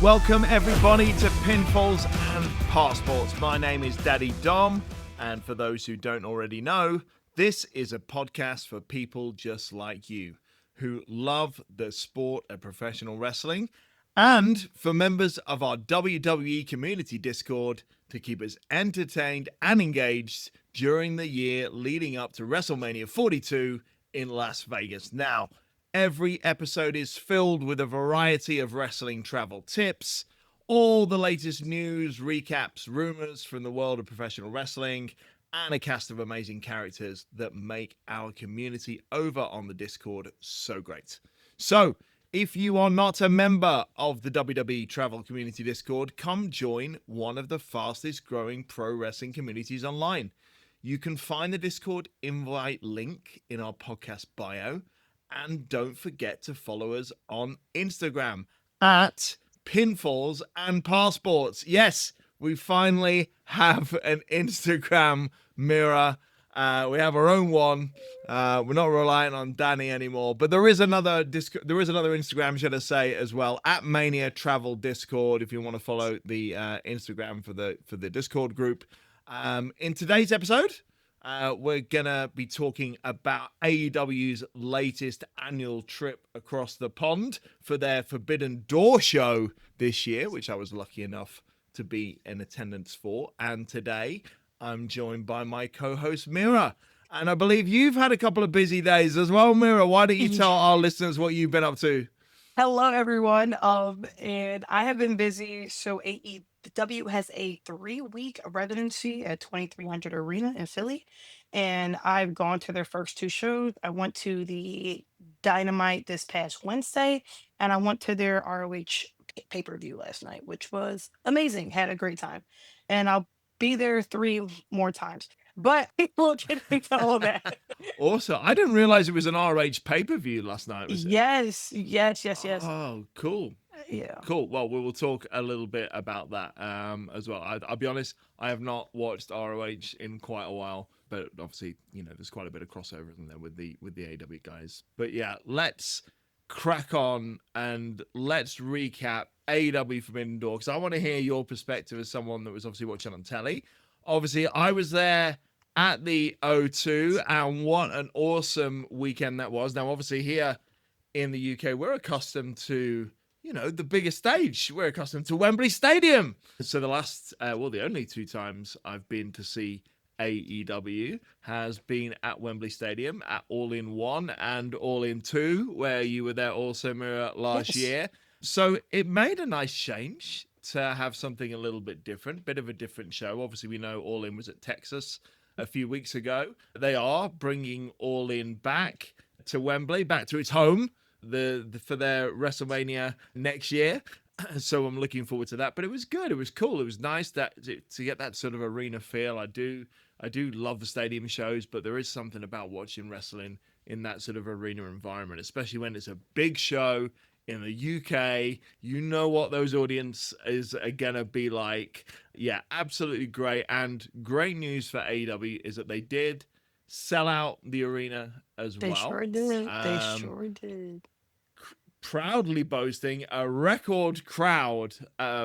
Welcome everybody to Pinfalls and Passports. My name is Daddy Dom, and for those who don't already know, this is a podcast for people just like you who love the sport of professional wrestling, and for members of our WWE community Discord to keep us entertained and engaged during the year leading up to WrestleMania 42 in Las Vegas. Now, every episode is filled with a variety of wrestling travel tips, all the latest news, recaps, rumors from the world of professional wrestling, and a cast of amazing characters that make our community over on the Discord so great. So, if you are not a member of the WWE Travel Community Discord, come join one of the fastest growing pro wrestling communities online. You can find the Discord invite link in our podcast bio. And don't forget to follow us on Instagram at Pinfalls and Passports. Yes, we finally have an Instagram mirror. We have our own one. We're not relying on Danny anymore. But there is another Instagram, should I say, as well, at Mania Travel Discord. If you want to follow the Instagram for the Discord group. In today's episode, we're gonna be talking about AEW's latest annual trip across the pond for their Forbidden Door show this year, which I was lucky enough to be in attendance for. And today, I'm joined by my co-host Mirah. And I believe you've had a couple of busy days as well, Mirah. Why don't you tell our listeners what you've been up to? Hello, everyone. And I have been busy. So AEW has a 3-week residency at 2300 Arena in Philly, and I've gone to their first 2 shows. I went to the Dynamite this past Wednesday, and I went to their ROH pay-per-view last night, which was amazing. Had a great time, and I'll be there 3 more times. But we'll get into all of that. Also, I didn't realize it was an RH pay-per-view last night, was it? Yes. Oh, cool. Yeah. Cool. Well, we will talk a little bit about that as well. I'll be honest, I have not watched ROH in quite a while, but obviously, there's quite a bit of crossover in there with the AEW guys. But yeah, let's crack on and let's recap AEW Forbidden Door, because I want to hear your perspective as someone that was obviously watching on telly. Obviously, I was there at the O2, and what an awesome weekend that was. Now, obviously, here in the UK, we're accustomed to, the biggest stage. We're accustomed to Wembley Stadium. So the only 2 times I've been to see AEW has been at Wembley Stadium, at All In 1 and All In 2, where you were there also, Mirror, last year. So it made a nice change to have something a little bit different, bit of a different show. Obviously, we know All In was at Texas a few weeks ago. They are bringing All In back to Wembley, back to its home, for their WrestleMania next year. So I'm looking forward to that. But it was good. It was cool. It was nice to get that sort of arena feel. I do love the stadium shows, but there is something about watching wrestling in that sort of arena environment, especially when it's a big show in the UK. You know what those audiences are gonna be like. Yeah, absolutely great. And great news for AEW is that they did sell out the arena as well. They sure did. They sure did. Proudly boasting a record crowd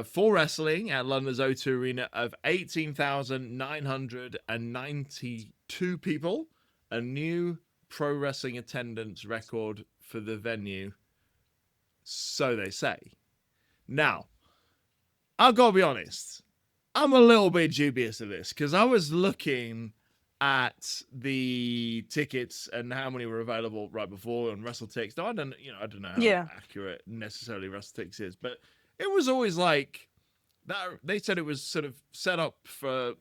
for wrestling at London's O2 Arena of 18,992 people, a new pro wrestling attendance record for the venue, so they say. Now, I've got to be honest, I'm a little bit dubious of this, because I was looking at the tickets and how many were available right before on WrestleTix. Now, I don't know how accurate necessarily WrestleTix is, but it was always like that. They said it was sort of set up for,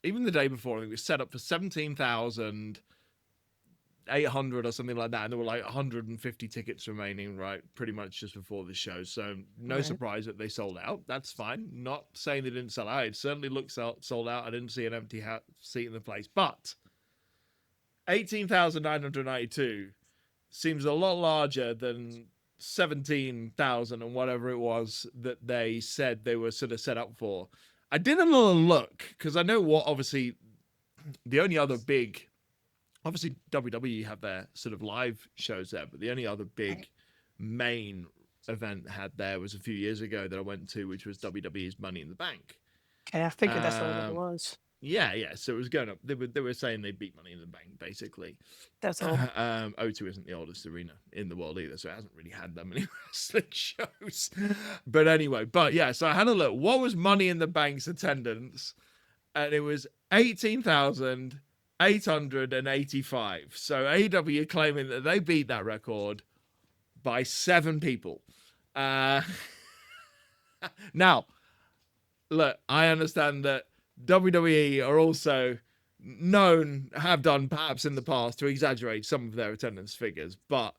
even the day before, I think it was set up for 17,800 or something like that, and there were like 150 tickets remaining, right, pretty much just before the show. So no surprise that they sold out. That's fine. Not saying they didn't sell out. It certainly looked sold out. I didn't see an empty seat in the place, but 18,992 seems a lot larger than 17,000 and whatever it was that they said they were sort of set up for. I did a little look, because I know what, obviously, the only other big, obviously WWE have their sort of live shows there, but the only other big main event had there was a few years ago that I went to, which was WWE's Money in the Bank. Okay, I figured that's what it was. Yeah. So it was going up. They were saying they beat Money in the Bank basically. That's all. O2 isn't the oldest arena in the world either, so it hasn't really had that many wrestling shows. But anyway, so I had a look. What was Money in the Bank's attendance? And it was 18,885. So AEW claiming that they beat that record by 7 people. Now, look, I understand that WWE are also have done perhaps in the past to exaggerate some of their attendance figures, but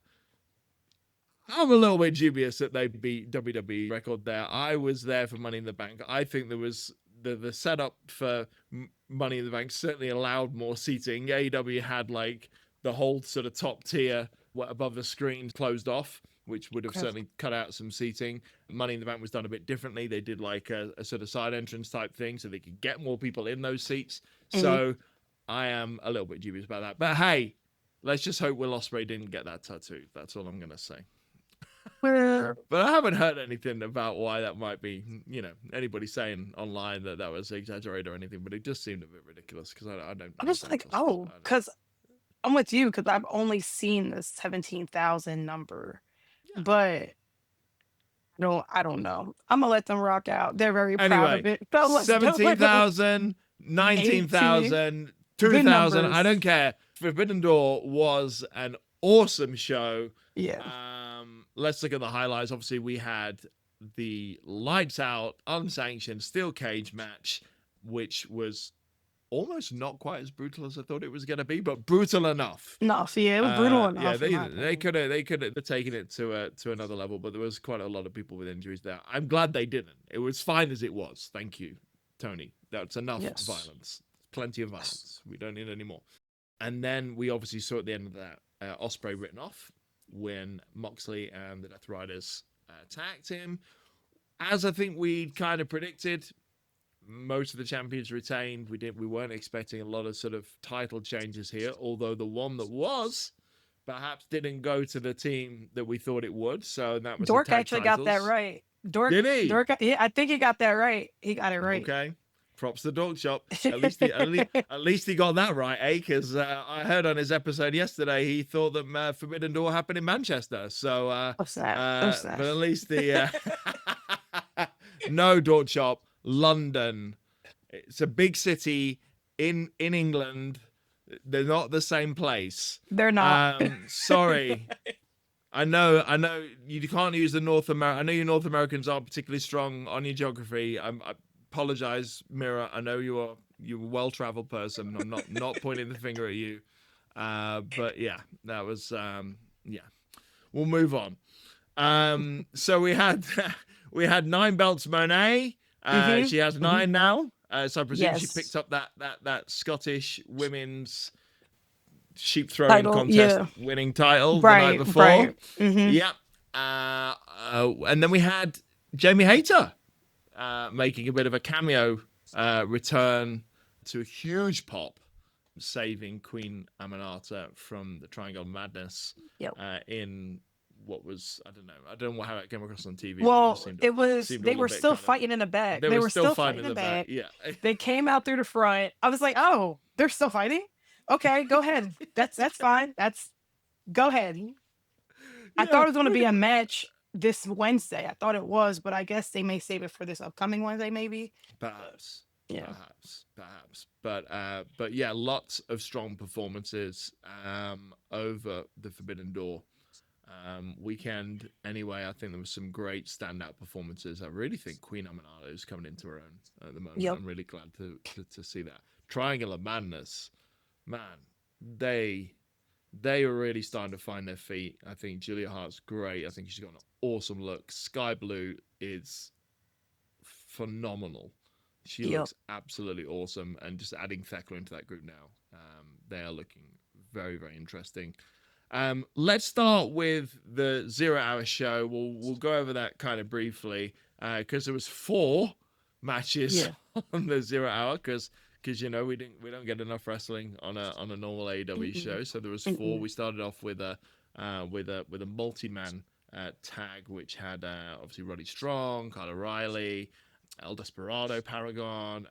I'm a little bit dubious that they beat WWE record there. I was there for Money in the Bank. I think there was the setup for Money in the Bank certainly allowed more seating. AEW had like the whole sort of top tier above the screen closed off, which would have certainly cut out some seating. Money in the Bank was done a bit differently. They did like a sort of side entrance type thing so they could get more people in those seats. So I am a little bit dubious about that. But hey, let's just hope Will Opreay didn't get that tattoo. That's all I'm going to say. But I haven't heard anything about why that might be, anybody saying online that was exaggerated or anything, but it just seemed a bit ridiculous because I don't. I was like, because I'm with you because I've only seen the 17,000 number, but I don't know. I'm gonna let them rock out. They're very proud of it. 17,000, 19,000, 2,000. I don't care. Forbidden Door was an awesome show. Yeah. Let's look at the highlights. Obviously, we had the lights out, unsanctioned steel cage match, which was almost not quite as brutal as I thought it was going to be, but brutal enough. No, it was brutal enough. Yeah, they could have taken it to another level, but there was quite a lot of people with injuries there. I'm glad they didn't. It was fine as it was. Thank you, Tony. That's enough violence. Plenty of violence. We don't need any more. And then we obviously saw at the end of that Ospreay written off when Moxley and the Death Riders attacked him. As I think we kind of predicted, most of the champions retained. We weren't expecting a lot of sort of title changes here, although the one that was perhaps didn't go to the team that we thought it would. So that was Dork actually got that right. Did he? Dork, yeah, I think he got that right. He got it right. Okay. Props to Dork Shop. At least he got that right, eh? Because I heard on his episode yesterday he thought that Forbidden Door happened in Manchester. So, What's that? But at least the no, Dork Shop, London. It's a big city in England. They're not the same place. They're not. Sorry. I know you can't use the North America. I know you North Americans aren't particularly strong on your geography. I apologize, Mirah. I know you're a well-traveled person. I'm not pointing the finger at you. But yeah, that was We'll move on. So we had 9 belts, Monet. She has 9 now. So I presume she picked up that Scottish women's sheep throwing contest winning title the night before. Right. Yep. And then we had Jamie Hayter making a bit of a cameo return to a huge pop, saving Queen Aminata from the Triangle of Madness in what was, I don't know how it came across on TV. Well, they were still fighting in the back. They were still fighting in the back. Yeah. They came out through the front. I was like, oh, they're still fighting? Okay, go ahead. That's fine. Go ahead. Yeah, I thought it was going to be a match this Wednesday. I thought it was, but I guess they may save it for this upcoming Wednesday, maybe. Perhaps. Yeah. Perhaps. But yeah, lots of strong performances over the Forbidden Door weekend. Anyway, I think there was some great standout performances. I really think Queen Aminata is coming into her own at the moment. I'm really glad to see that. Triangle of Madness, man, they are really starting to find their feet. I think Julia Hart's great. I think she's got an awesome look. Sky Blue is phenomenal. She looks absolutely awesome. And just adding Thekla into that group now, they are looking very, very interesting. Let's start with the 0 Hour show. We'll go over that kind of briefly because there was 4 matches on the 0 Hour because we don't get enough wrestling on a normal AEW show. So there was 4. We started off with a multi-man tag, which had obviously Roddy Strong, Kyle O'Reilly, El Desperado, Paragon,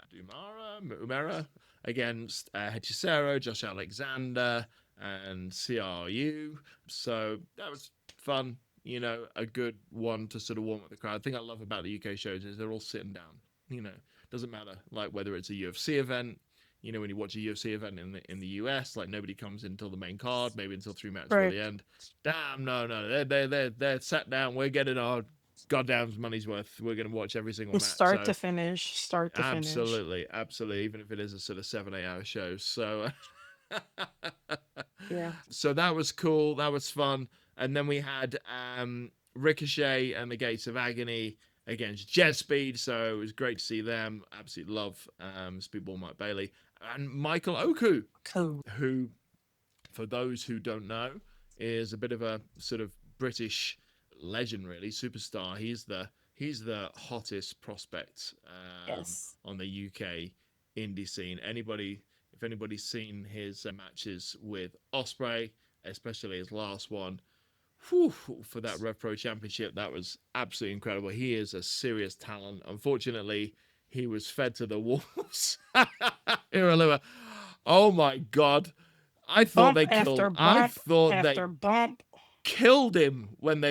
Umera against Hechicero, Josh Alexander, and CRU. So that was fun. A good one to sort of warm up the crowd. The thing I love about the UK shows is they're all sitting down. Doesn't matter like whether it's a UFC event. When you watch a UFC event in the US, like nobody comes in until the main card, maybe until 3 matches before the end. Damn, no, they're sat down. We're getting our goddamn money's worth. We're gonna watch every single match, start to finish. Absolutely, even if it is a sort of 7-8 hour show. So, yeah. So that was cool. That was fun. And then we had Ricochet and the Gates of Agony against Jet Speed, so it was great to see them. Absolutely love Speedball Mike Bailey and Michael Oku, who, for those who don't know, is a bit of a sort of British legend, really, superstar. He's the hottest prospect on the UK indie scene. If anybody's seen his matches with Ospreay, especially his last one, for that Rev Pro Championship, that was absolutely incredible. He is a serious talent. Unfortunately, he was fed to the wolves. Oh my God. I thought they killed him when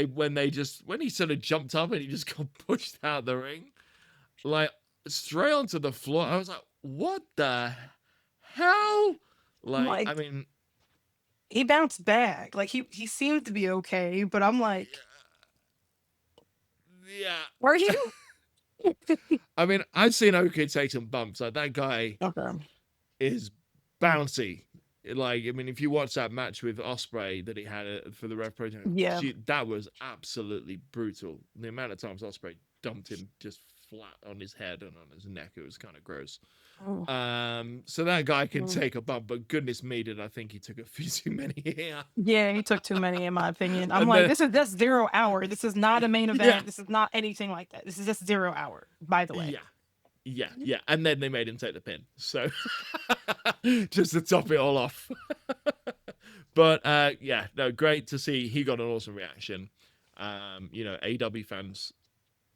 he sort of jumped up and he just got pushed out the ring, like straight onto the floor. I was like, what the hell? Like I mean, he bounced back. Like he seemed to be okay, but I'm like, yeah. Were you? I mean, I've seen Oku take some bumps. Like that guy is bouncy. Like, I mean, if you watch that match with Ospreay that he had for the Rev Pro, that was absolutely brutal. The amount of times Ospreay dumped him just flat on his head and on his neck, it was kind of gross. So that guy can take a bump, but goodness me, did I think he took a few too many here. Yeah, he took too many in my opinion. I'm like, that's 0 hour. This is not a main event. Yeah. This is not anything like that. This is just 0 hour, by the way. Yeah. And then they made him take the pin. So just to top it all off. But great to see. He got an awesome reaction. AEW fans,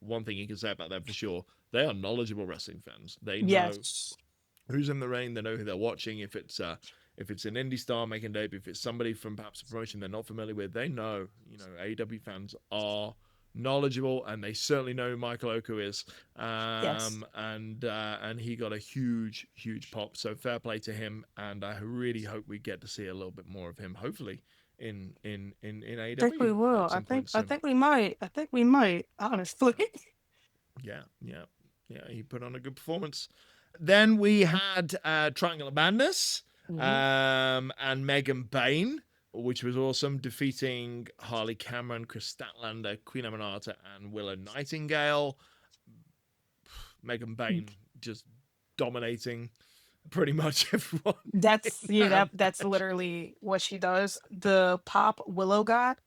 one thing you can say about them for sure, they are knowledgeable wrestling fans. They know who's in the ring. They know who they're watching. If it's an indie star making debut, if it's somebody from perhaps a promotion they're not familiar with, they know. AEW fans are knowledgeable, and they certainly know who Michael Oku is. And he got a huge pop. So fair play to him, and I really hope we get to see a little bit more of him. Hopefully in AEW. I think we will. I think we might. Honestly. Yeah. He put on a good performance. Then we had Triangle of Madness and Megan Bayne, which was awesome, defeating Harley Cameron, Chris Statlander, Queen Aminata, and Willow Nightingale. Megan Bayne just dominating pretty much everyone. That's that's literally what she does. The pop Willow got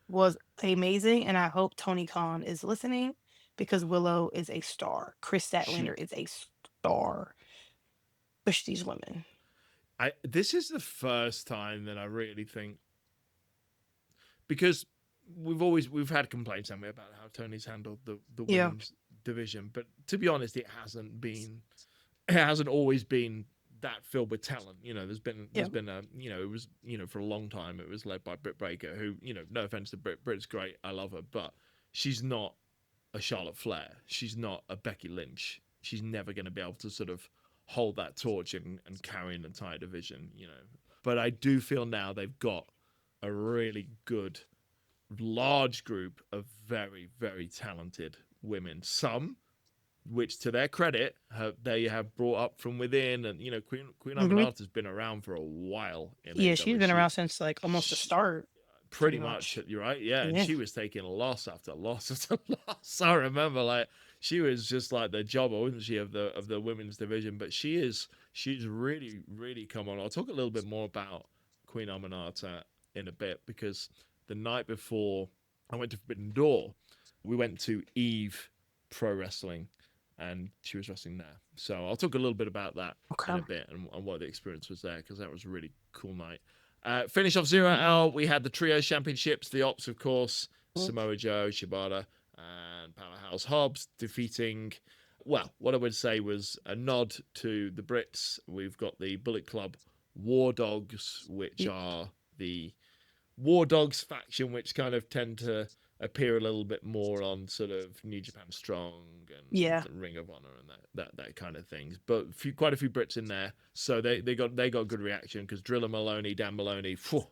was amazing, and I hope Tony Khan is listening, because Willow is a star. Chris Statlander is a star. Push these women. This is the first time that I really think, because we've had complaints, haven't we, about how Tony's handled the women's division, but to be honest, it hasn't always been that filled with talent. There's been a it was for a long time it was led by Britt Baker, who no offense to Britt's great, I love her, but she's not a Charlotte Flair, she's not a Becky Lynch. She's never going to be able to sort of hold that torch and carry an entire division, But I do feel now they've got a really good, large group of very, very talented women. Some, which to their credit, they have brought up from within. And, Queen Aminata has been around for a while. She's been around since like almost the start. Pretty much. You're right. Yeah. And she was taking loss after loss after loss. I remember, she was just like the jobber, wasn't she, of the women's division? But she's really, really come on. I'll talk a little bit more about Queen Aminata in a bit, because the night before I went to Forbidden Door, we went to Eve Pro Wrestling, and she was wrestling there. So I'll talk a little bit about that in a bit and what the experience was there, because that was a really cool night. Finish off 0 Hour, we had the Trios Championships, the Ops, of course, Samoa Joe, Shibata, and Powerhouse Hobbs defeating, well, what I would say was a nod to the Brits. We've got the Bullet Club War Dogs, which are the War Dogs faction, which kind of tend to appear a little bit more on sort of New Japan Strong Yeah. and Ring of Honor and that kind of things. But quite a few Brits in there, so they got good reaction because Driller Maloney, Dan Maloney, phew,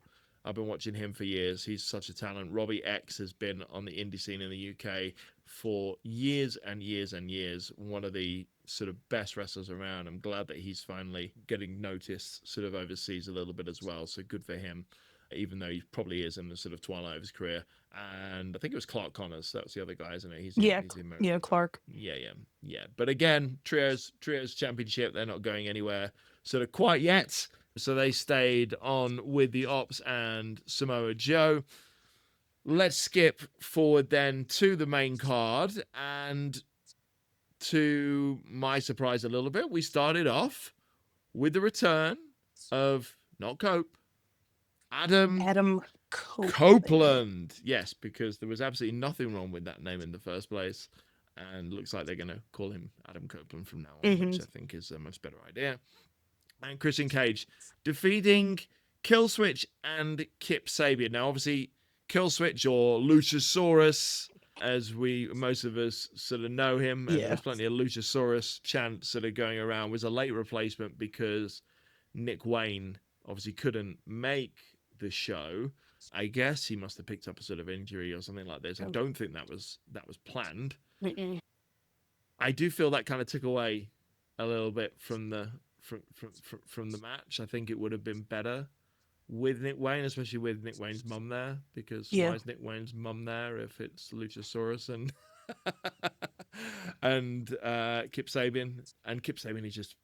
I've been watching him for years. He's such a talent. Robbie X has been on the indie scene in the UK for years and years and years. One of the sort of best wrestlers around. I'm glad that he's finally getting noticed sort of overseas a little bit as well. So good for him, even though he probably is in the sort of twilight of his career. And I think it was Clark Connors. That was the other guy, isn't it? He's the American. Yeah, Clark. Yeah. But again, trios championship, they're not going anywhere sort of quite yet. So they stayed on with the Ops and Samoa Joe. Let's skip forward then to the main card. And to my surprise a little bit, we started off with the return of not Cope, Adam Copeland. Yes, because there was absolutely nothing wrong with that name in the first place. And looks like they're going to call him Adam Copeland from now on, which I think is a much better idea. And Christian Cage defeating Killswitch and Kip Sabian. Now, obviously, Killswitch, or Luchasaurus, as most of us sort of know him, and there's plenty of Luchasaurus chants sort of going around, was a late replacement because Nick Wayne obviously couldn't make the show. I guess he must have picked up a sort of injury or something like this. I don't think that was planned. I do feel that kind of took away a little bit from the match. I think it would have been better with Nick Wayne, especially with Nick Wayne's mum there, because why is Nick Wayne's mum there if it's Luchasaurus and and Kip Sabian? And Kip Sabian is just,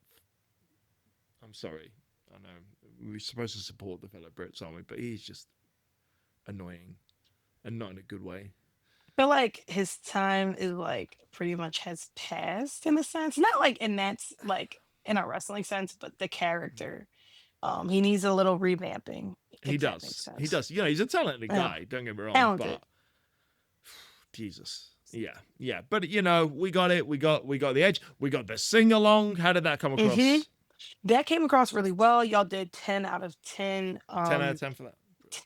I'm sorry, I know we're supposed to support the fellow Brits, aren't we? But he's just annoying, and not in a good way. I feel like his time is like pretty much has passed in a sense. Not like in that's like in a wrestling sense, but the character. He needs a little revamping. He does. He does. You know, he's a talented guy. Don't get me wrong. Talented. But Jesus. Yeah. But you know, we got it. We got the edge. We got the sing along. How did that come across? That came across really well. Y'all did 10 out of 10. 10 out of 10 for that.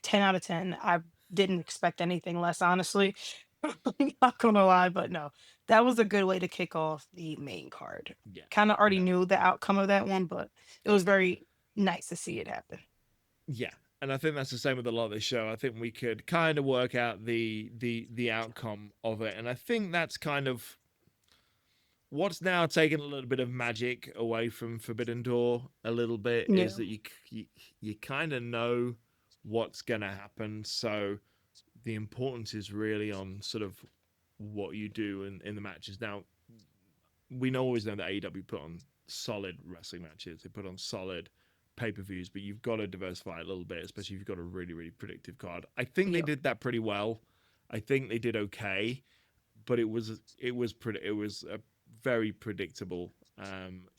10 out of 10. I didn't expect anything less, honestly. Not gonna lie, but no, that was a good way to kick off the main card. Yeah. Kind of already knew the outcome of that one, but it was very nice to see it happen. Yeah. And I think that's the same with a lot of the show. I think we could kind of work out the outcome of it. And I think that's kind of what's now taken a little bit of magic away from Forbidden Door a little bit, is that you kind of know what's going to happen. So the importance is really on sort of what you do in the matches. Now, we always know that AEW put on solid wrestling matches. They put on solid pay-per-views, but you've got to diversify a little bit, especially if you've got a really, really predictive card. I think they did that pretty well. I think they did okay, but it was a very predictable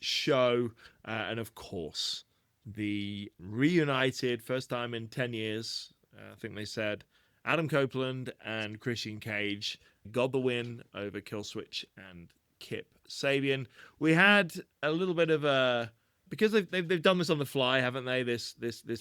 show. And of course, the reunited, first time in 10 years, I think they said, Adam Copeland and Christian Cage got the win over Killswitch and Kip Sabian. We had a little bit of a, because they've done this on the fly, haven't they? This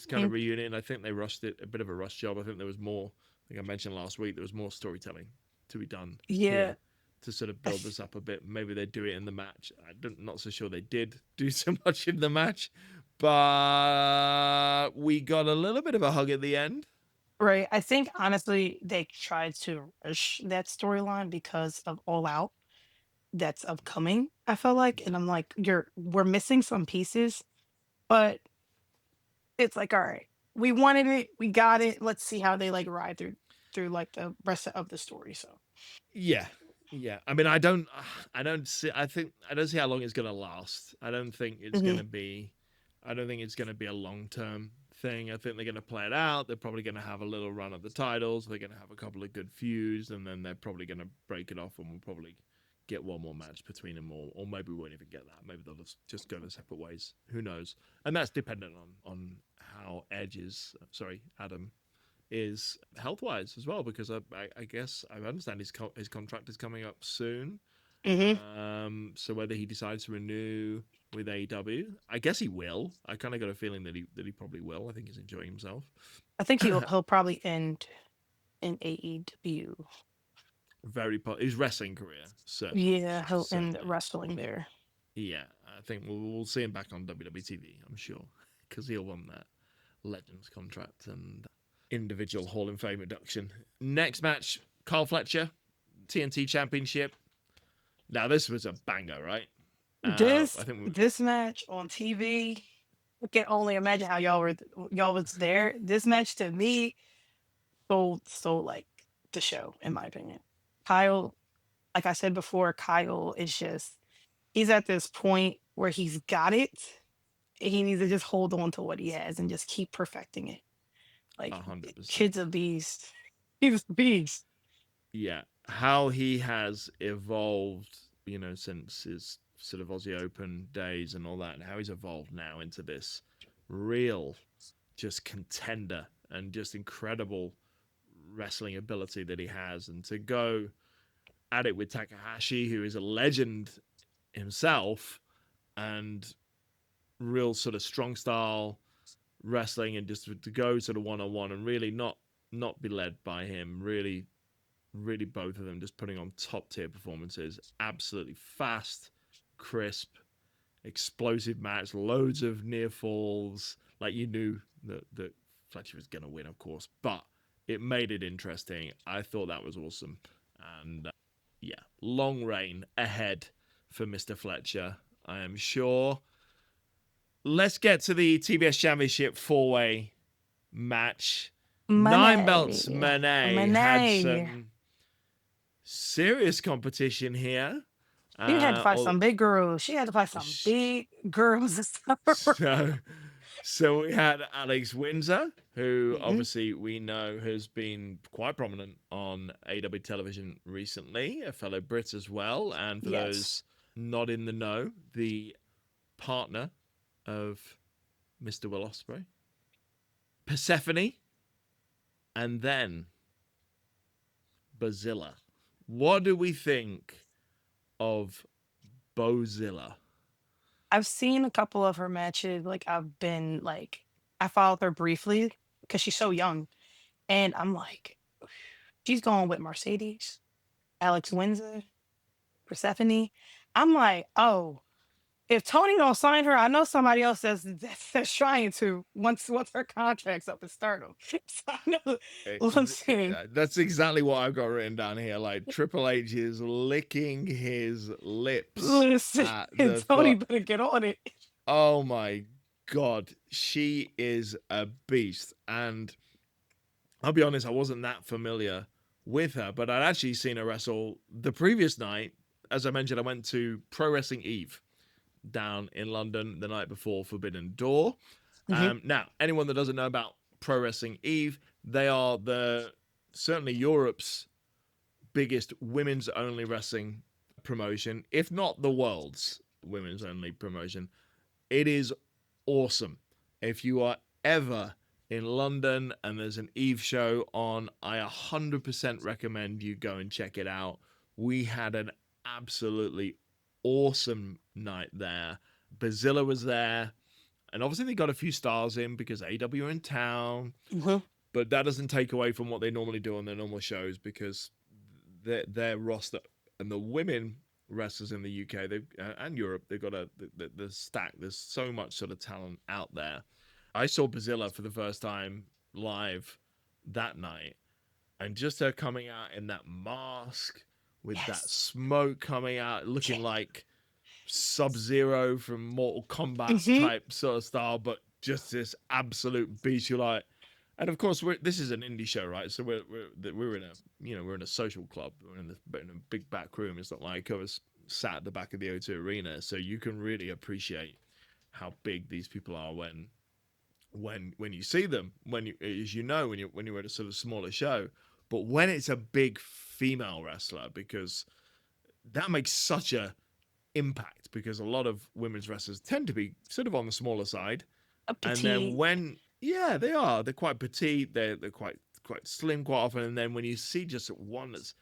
kind of reunion. I think they rushed it, a bit of a rush job. I think there was more. I think I mentioned last week there was more storytelling to be done. Yeah. To sort of build this up a bit. Maybe they do it in the match. I'm not so sure they did do so much in the match, but we got a little bit of a hug at the end. Right. I think honestly they tried to rush that storyline because of All Out that's upcoming, I felt like. And I'm like, we're missing some pieces, but it's like, all right, we wanted it, we got it. Let's see how they like ride through like the rest of the story. So yeah. I mean, I don't see how long it's gonna last. I don't think it's gonna be a long-term thing. I think they're going to play it out. They're probably going to have a little run of the titles. They're going to have a couple of good feuds, and then they're probably going to break it off, and we'll probably get one more match between them, or maybe we won't even get that. Maybe they'll just go their separate ways. Who knows? And that's dependent on how Adam is health-wise as well, because I guess I understand his contract is coming up soon. Hmm. So whether he decides to renew with AEW, I guess he will. I kind of got a feeling that he probably will. I think he's enjoying himself. I think he'll probably end in AEW. His wrestling career, certainly, Yeah, he'll end certainly. wrestling there. Yeah, I think we'll see him back on WWE TV, I'm sure, because he'll want that Legends contract and individual Hall of Fame induction. Next match, Carl Fletcher, TNT Championship. Now this was a banger, right? I This think this match on TV, I can only imagine how y'all was there. This match to me stole like the show, in my opinion. Kyle, like I said before, Kyle is just he's at this point where he's got it. He needs to just hold on to what he has and just keep perfecting it. Like 100%. kid's a beast. He's a beast. Yeah, how he has evolved, since his sort of Aussie Open days and all that, and how he's evolved now into this real, just contender and just incredible wrestling ability that he has, and to go at it with Takahashi, who is a legend himself, and real sort of strong style wrestling, and just to go sort of one on one and really not be led by him, really both of them just putting on top tier performances. Absolutely fast, crisp, explosive match, loads of near falls. Like, you knew that Fletcher was going to win, of course, but it made it interesting. I thought that was awesome. And yeah, long reign ahead for Mr. Fletcher, I am sure. Let's get to the TBS Championship 4-way match. Nine Belts Money. Monet had Money. some serious competition here. She had to fight Or, some big girls. She had to fight some big girls and stuff. so, so we had Alex Windsor, who Mhm. obviously we know has been quite prominent on AEW television recently, a fellow Brit as well. And for Yes. those not in the know, the partner of Mr. Will Ospreay, Persephone, and then Bazilla. What do we think of Bozilla? I've seen a couple of her matches. Like I followed her briefly because she's so young. And I'm like, she's going with Mercedes, Alex Windsor, Persephone. I'm like, oh, if Tony don't sign her, I know somebody else that's trying to once her contract's up in Stardom. So I know. Listen, That's exactly what I've got written down here. Like, Triple H is licking his lips listen, at the Tony thought. better get on it. Oh my god, she is a beast. And I'll be honest, I wasn't that familiar with her, but I'd actually seen her wrestle the previous night. As I mentioned, I went to Pro Wrestling Eve down in London the night before Forbidden Door. Hmm. Now, anyone that doesn't know about Pro Wrestling Eve, they are certainly Europe's biggest women's only wrestling promotion, if not the world's women's only promotion. It is awesome. If you are ever in London and there's an Eve show on, I 100% recommend you go and check it out. We had an absolutely awesome night there. Bazilla was there, and obviously they got a few stars in because AEW are in town, Hmm. but that doesn't take away from what they normally do on their normal shows, because their roster and the women wrestlers in the UK and Europe, they've got the stack. There's so much sort of talent out there. I saw Bazilla for the first time live that night, and just her coming out in that mask with that Yes. smoke coming out, looking like Sub-Zero from Mortal Kombat Hmm. type sort of style, but just this absolute beast. You're like, and of course, this is an indie show, right? So we're in a we're in a social club. We're in a big back room. It's not like I was sat at the back of the O2 Arena, so you can really appreciate how big these people are when you see them. When you, as you know, when you're at a sort of smaller show, but when it's a big female wrestler, because that makes such a impact, because a lot of women's wrestlers tend to be sort of on the smaller side. A And then petite. when, yeah, they are. They're quite petite. They're quite quite slim quite often, and then when you see just one that's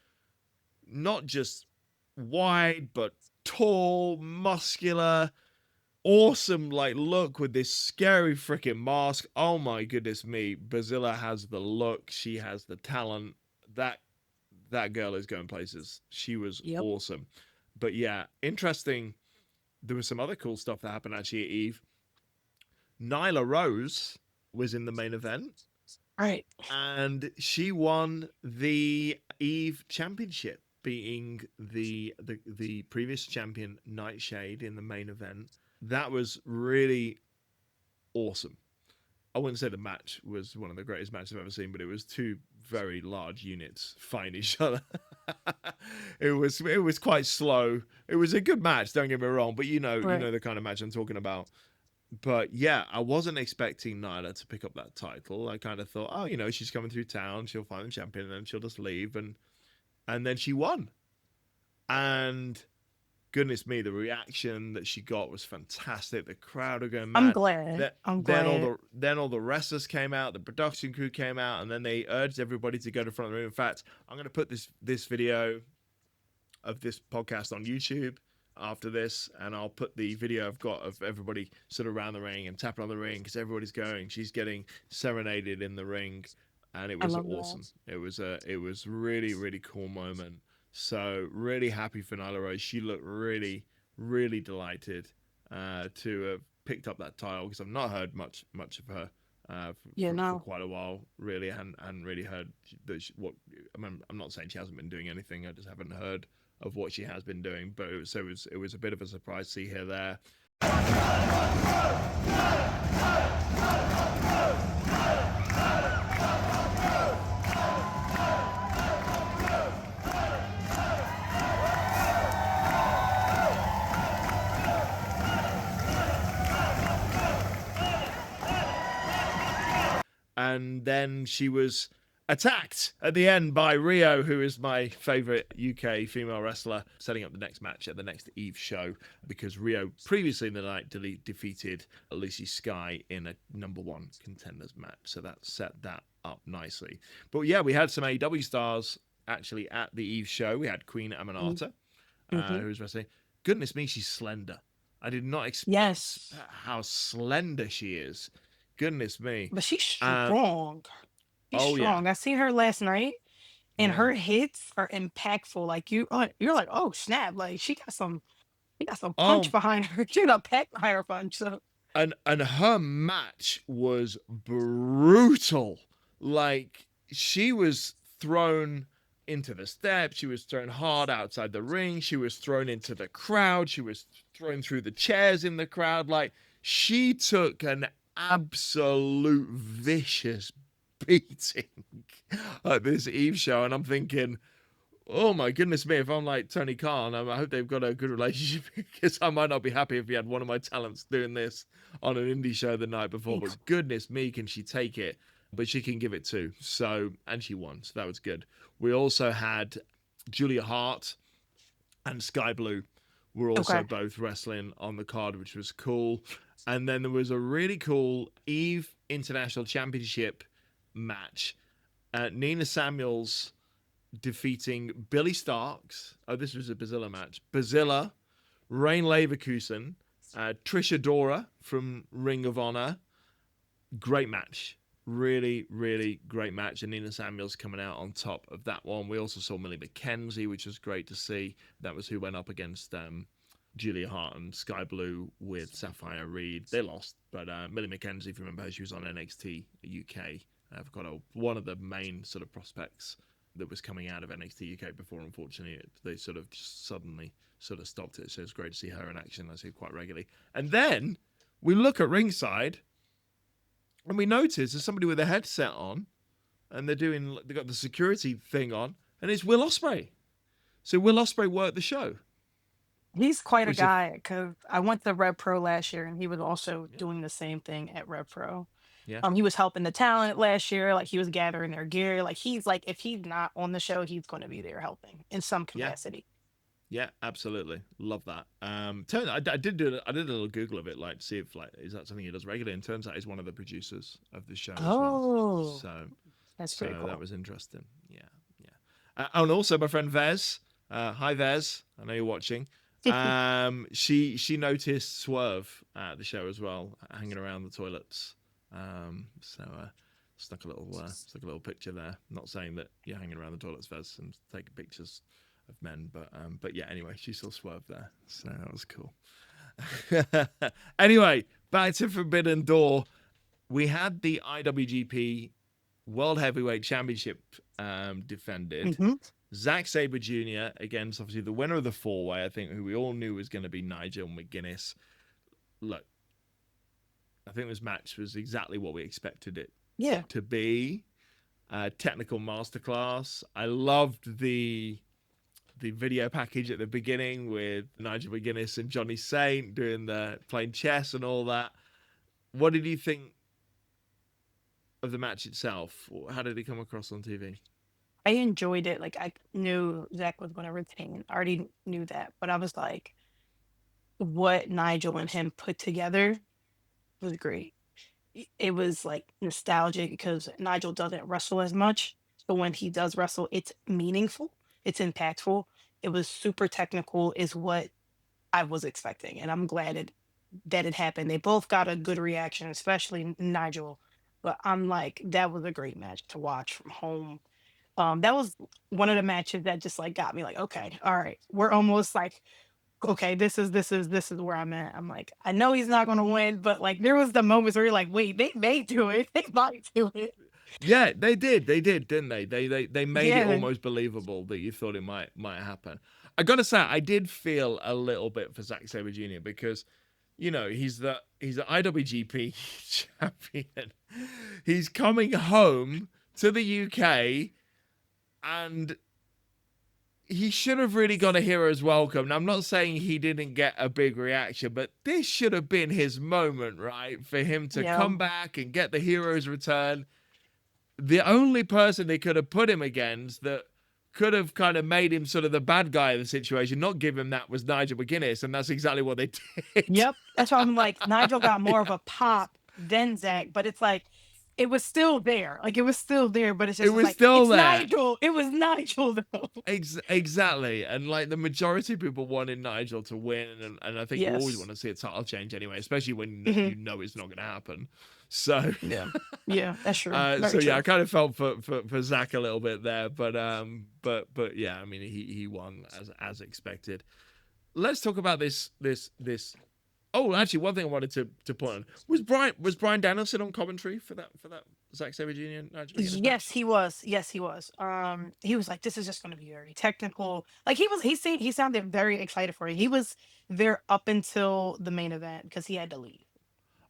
not just wide but tall, muscular, awesome like look with this scary freaking mask. Oh my goodness me, Bazilla has the look, she has the talent. That girl is going places. She was Yep. awesome. But yeah, interesting. There was some other cool stuff that happened actually at Eve. Nyla Rose was in the main event, Right. and she won the Eve Championship, beating the previous champion Nightshade in the main event. That was really awesome. I wouldn't say the match was one of the greatest matches I've ever seen, but it was two very large units fighting each other. It was quite slow. It was a good match, don't get me wrong, but you know Right. the kind of match I'm talking about. But yeah, I wasn't expecting Nyla to pick up that title. I kind of thought, oh, she's coming through town, she'll find the champion, and then she'll just leave, and then she won. And goodness me, the reaction that she got was fantastic. The crowd are going I'm mad. glad. I'm glad. Then all the wrestlers came out, the production crew came out, and then they urged everybody to go to front of the room. In fact, I'm going to put this video of this podcast on YouTube after this, and I'll put the video I've got of everybody sort of around the ring and tapping on the ring because everybody's going. She's getting serenaded in the ring, and it I was love awesome. that. It was really really cool moment. So really happy for Nyla Rose. She looked really really delighted to have picked up that title because I've not heard much of her Yeah, for no. quite a while. Really, hadn't really heard what. I mean, I'm not saying she hasn't been doing anything. I just haven't heard of what she has been doing. But it was a bit of a surprise to see her there. And then she was attacked at the end by Rio, who is my favorite UK female wrestler, setting up the next match at the next Eve show because Rio previously in the night defeated Lucy Sky in a #1 contenders match. So that set that up nicely. But yeah, we had some AEW stars actually at the Eve show. We had Queen Aminata, Mm-hmm. who was wrestling. Goodness me, she's slender. I did not expect Yes. how slender she is. Goodness me. But she's Uh, strong. She's oh yeah, strong. I seen her last night, and yeah. her hits are impactful. Like you're like, oh snap! Like she got some punch Oh, behind her. She got a pack behind her punch. So and her match was brutal. Like she was thrown into the steps, she was thrown hard outside the ring, she was thrown into the crowd, she was thrown through the chairs in the crowd. Like she took an absolute vicious beating at this Eve show, and I'm thinking, oh my goodness me, if I'm like Tony Khan, I hope they've got a good relationship because I might not be happy if he had one of my talents doing this on an indie show the night before. But thanks. goodness me, can she take it? But she can give it too. So, and she won. So that was good. We also had Julia Hart and Sky Blue were also Okay. both wrestling on the card, which was cool. And then there was a really cool Eve International Championship match. Nina Samuels defeating Billy Starks. Oh, this was a Bazilla match. Bazilla, Rain Leverkusen, Trisha Dora from Ring of Honor. Great match. Really, really great match. And Nina Samuels coming out on top of that one. We also saw Millie McKenzie, which was great to see. That was who went up against Julia Hart and Sky Blue with Sapphire Reed. They lost, but Millie McKenzie, if you remember her, she was on NXT UK. I've got one of the main sort of prospects that was coming out of NXT UK before. Unfortunately, they sort of just suddenly sort of stopped it. So it's great to see her in action. I see it quite regularly. And then we look at ringside, and we notice there's somebody with a headset on, and they got the security thing on, and it's Will Ospreay. So Will Ospreay worked the show, He's quite a which if guy because I went to Rev Pro last year, and he was also yeah doing the same thing at Rev Pro. yeah He was helping the talent last year, like he was gathering their gear. Like he's like, if he's not on the show, he's going to be there helping in some yeah capacity. yeah absolutely love that. I did a little Google of it, like to see if like is that something he does regularly. And turns out he's one of the producers of the show as well. Oh, So That's So pretty cool. that was interesting. Yeah, yeah. And also my friend Vez. Hi Vez. I know you're watching. She noticed Swerve at the show as well, hanging around the toilets. So stuck a little picture there. Not saying that you're hanging around the toilets, Vez, and taking pictures of men, but yeah. Anyway, she saw Swerve there, so that was cool. Anyway, back to Forbidden Door. We had the IWGP World Heavyweight Championship defended. Mm-hmm. Zack Sabre Jr. against obviously the winner of the four-way, I think, who we all knew was going to be Nigel McGuinness. Look, I think this match was exactly what we expected it to be. Technical masterclass. I loved the video package at the beginning with Nigel McGuinness and Johnny Saint playing chess and all that. What did you think of the match itself? How did it come across on TV? I enjoyed it. Like, I knew Zach was going to retain. I already knew that. But I was like, what Nigel and him put together was great. It was like nostalgic because Nigel doesn't wrestle as much. So when he does wrestle, it's meaningful, it's impactful. It was super technical, is what I was expecting. And I'm glad that it happened. They both got a good reaction, especially Nigel. But I'm like, that was a great match to watch from home. That was one of the matches that just like got me like, okay, all right, we're almost like, okay, this is where I'm at. I'm like, I know he's not gonna win, but like there was the moments where you're like, wait, they may do it, they might do it. Yeah, they did, didn't they? They made it Yeah, almost believable that you thought it might happen. I gotta say, I did feel a little bit for Zack Sabre Jr. because, you know, he's the IWGP champion. He's coming home to the UK, and he should have really got a hero's welcome. Now, I'm not saying he didn't get a big reaction, but this should have been his moment, right? For him to come back and get the hero's return. The only person they could have put him against that could have kind of made him sort of the bad guy of the situation, not give him that, was Nigel McGuinness, and that's exactly what they did. Yep. That's why I'm like, Nigel got more of a pop than Zach, but it's like, it was still there. Like, it was still there, but it's just It was like, still it's there. Nigel. It was Nigel, though. Exactly. And like the majority of people wanted Nigel to win, and I think you always Yes. want to see a title change anyway, especially when Mhm. you know it's not going to happen. So Yeah, that's true. Very so true. yeah, I kind of felt for Zach a little bit there, but yeah, I mean he won as expected. Let's talk about this. Oh, actually, one thing I wanted to point on was Brian Danielson on commentary for that Zack Sabre Jr. and Nigel McGuinness match? Yes, he was. Yes, he was. He was like, this is just going to be very technical. Like he sounded very excited for it. He was there up until the main event because he had to leave.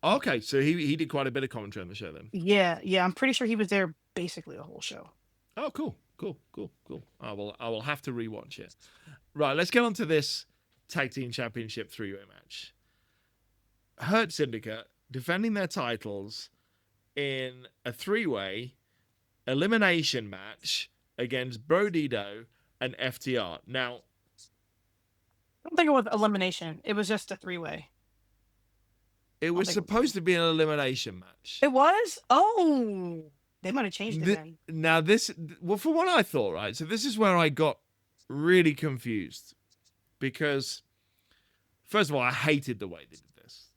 Okay, so he did quite a bit of commentary on the show then. Yeah, I'm pretty sure he was there basically the whole show. Oh, cool. I will have to rewatch it. Right, let's get on to this tag team championship 3-way match. Hurt Syndicate defending their titles in a 3-way elimination match against Brodido and FTR. Now, I don't think it was elimination. It was just a 3-way. it was supposed to be an elimination match. It was? Oh, they might have changed it then. Now, for what I thought, right? So this is where I got really confused because, first of all, I hated the way they did this.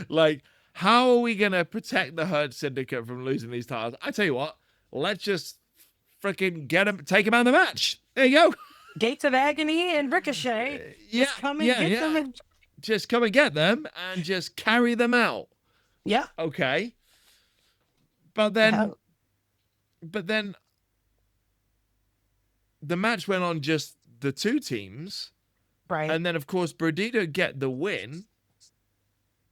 Like, how are we going to protect the Hurt Syndicate from losing these titles? I tell you what, let's just freaking take them out of the match. There you go. Gates of Agony and Ricochet. Yeah, Just come and get them. And... Just come and get them and just carry them out. Yeah. Okay. But then the match went on just the two teams. Right. And then, of course, Brodido get the win.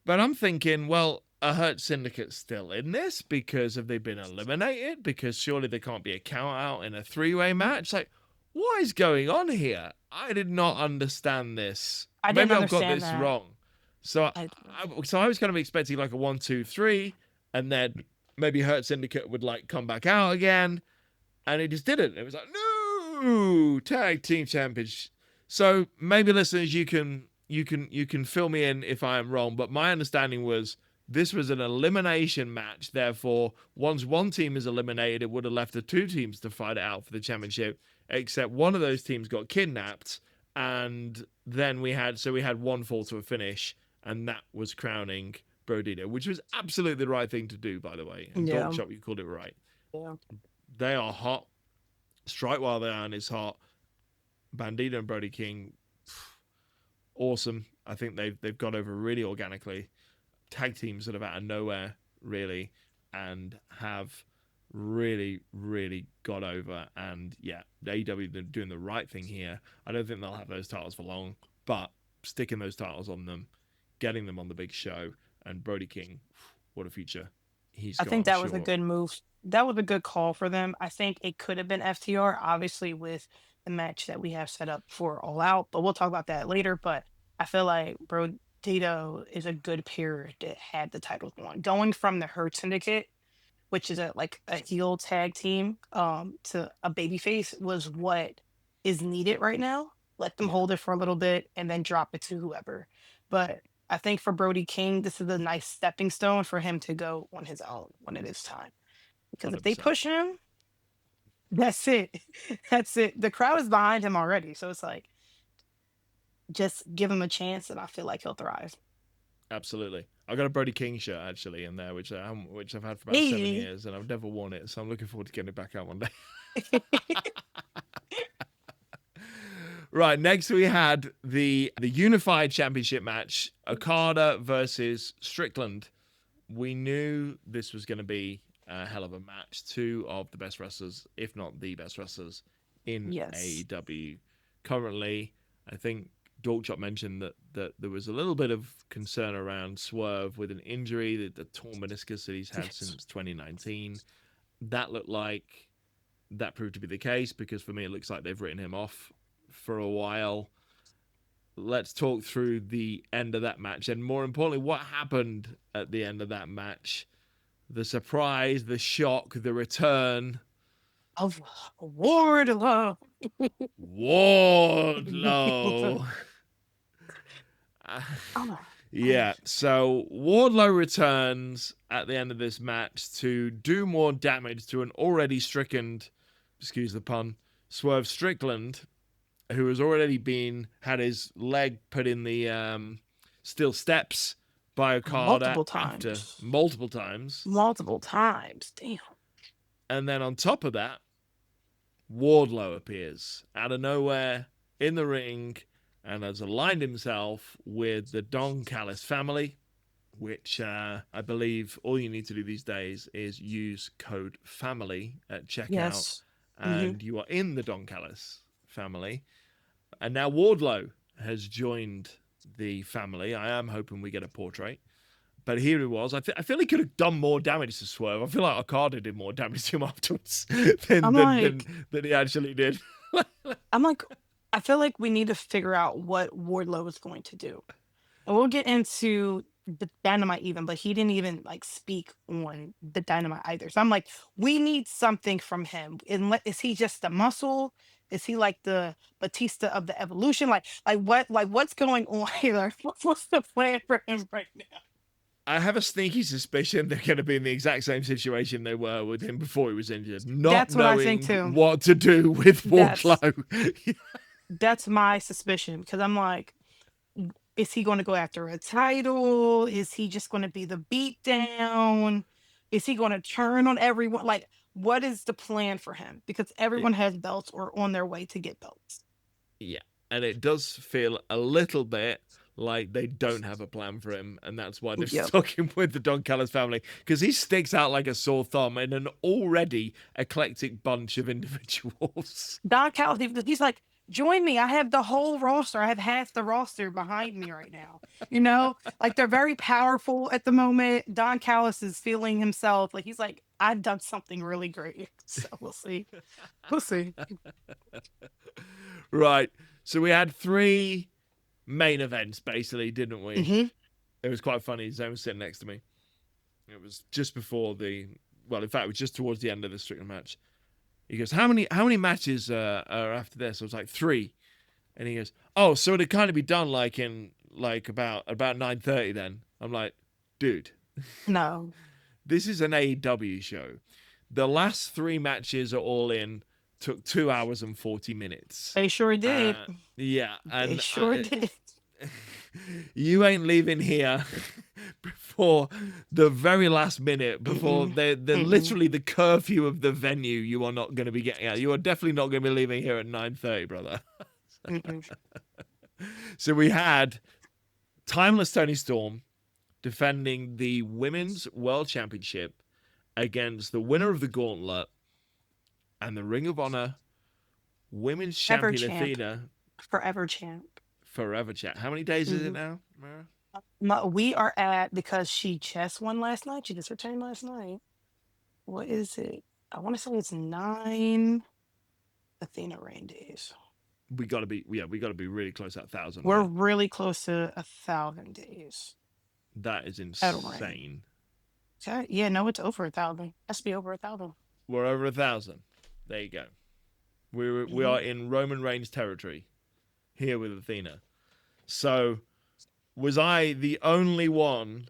But I'm thinking, well, are Hurt Syndicate still in this? Because have they been eliminated? Because surely there can't be a count out in a 3-way match. Like, what is going on here? I did not understand this. Maybe I've got this that. wrong. So I was kind of expecting like a 1, 2, 3, and then maybe Hurt Syndicate would like come back out again, and it just didn't. It was like, no, tag team champions. So maybe listeners, you can fill me in if I am wrong, but my understanding was This was an elimination match. Therefore, once one team is eliminated, it would have left the two teams to fight it out for the championship. Except one of those teams got kidnapped, and then we had one fall to a finish, and that was crowning Brodito, which was absolutely the right thing to do, by the way. And Yeah. Dork Shop, you called it right. Yeah. They are hot. Strike While They Iron is hot. Bandito and Brody King, awesome. I think they've got over really organically. Tag teams sort of out of nowhere, really, and have really, really got over. And yeah, AEW, they're doing the right thing here. I don't think they'll have those titles for long, but sticking those titles on them, getting them on the big show, and Brody King, what a future I think that was a good move. That was a good call for them. I think it could have been FTR, obviously, with the match that we have set up for All Out, but we'll talk about that later. But I feel like Brodito is a good pair that had the titles on. Going from the Hurt Syndicate, which is a heel tag team, to a babyface was what is needed right now. Let them hold it for a little bit and then drop it to whoever. But I think for Brody King, this is a nice stepping stone for him to go on his own when it is time. Because if they 100%. push him, that's it. That's it. The crowd is behind him already. So it's like, just give him a chance and I feel like he'll thrive. Absolutely. I got a Brody King shirt actually in there, which I've had for about 7 years, and I've never worn it, so I'm looking forward to getting it back out one day. Right, next we had the Unified Championship match, Okada versus Strickland. We knew this was going to be a hell of a match. Two of the best wrestlers, if not the best wrestlers, in AEW. Currently, I think Dork Chop mentioned that there was a little bit of concern around Swerve with an injury, the torn meniscus that he's had since 2019. That looked like that proved to be the case, because for me it looks like they've written him off for a while. Let's talk through the end of that match, and more importantly, what happened at the end of that match. The surprise, the shock, the return of Wardlow. Wardlow. Yeah, so Wardlow returns at the end of this match to do more damage to an already stricken, excuse the pun, Swerve Strickland, who has already had his leg put in the steel steps by Okada multiple times. Damn. And then on top of that, Wardlow appears out of nowhere in the ring and has aligned himself with the Don Callis family, which I believe all you need to do these days is use code FAMILY at checkout, and you are in the Don Callis family. And now Wardlow has joined the family. I am hoping we get a portrait. But here he was. I feel he could have done more damage to Swerve. I feel like Okada did more damage to him afterwards than he actually did. I feel like we need to figure out what Wardlow is going to do. And we'll get into the Dynamite even, but he didn't even speak on the Dynamite either. So I'm like, we need something from him. Is he just a muscle? Is he like the Batista of the Evolution? What's going on here? What's the plan for him right now? I have a sneaky suspicion they're going to be in the exact same situation they were with him before he was injured. That's what I think too. What to do with Wardlow. That's my suspicion, because I'm like, is he going to go after a title? Is he just going to be the beatdown? Is he going to turn on everyone? What is the plan for him? Because everyone has belts or on their way to get belts. Yeah, and it does feel a little bit like they don't have a plan for him, and that's why they're stuck him with the Don Callis family, because he sticks out like a sore thumb in an already eclectic bunch of individuals. Don Callis, he's like, join me. I have the whole roster. I have half the roster behind me right now. They're very powerful at the moment. Don Callis is feeling himself. He's like, I've done something really great. So we'll see. We'll see. Right. So we had 3 main events, basically, didn't we? Mm-hmm. It was quite funny. Zane was sitting next to me. It was just before in fact, it was just towards the end of the Strickland match. He goes, how many matches are after this? I was like, 3. And he goes, so it'd kind of be done in about 9:30 then. I'm like, dude, No, This is an AEW show. The last 3 matches are all in, took 2 hours and 40 minutes. they sure did. Yeah, They and sure did. you ain't leaving here before the very last minute, before Mm-mm. they're Mm-mm. literally the curfew of the venue. You are not going to be getting out. You are definitely not going to be leaving here at 9:30, brother. Mm-mm. So we had Timeless Tony Storm defending the Women's World Championship against the winner of the Gauntlet and the Ring of Honor Women's Ever Champion champ, Athena. forever champ. Forever chat. How many days is it Hmm. now, Mara? We are at, because she just won last night. She just returned last night. What is it? I want to say it's 9 Athena rain days. We gotta be, yeah, we gotta be really close at 1,000, We're right? really close to 1,000 days That is at rain. insane. Okay. Yeah, no, it's over 1,000. Has to be over 1,000. We're over 1,000. There you go. We Hmm. are in Roman Reigns territory here with Athena. So was I the only one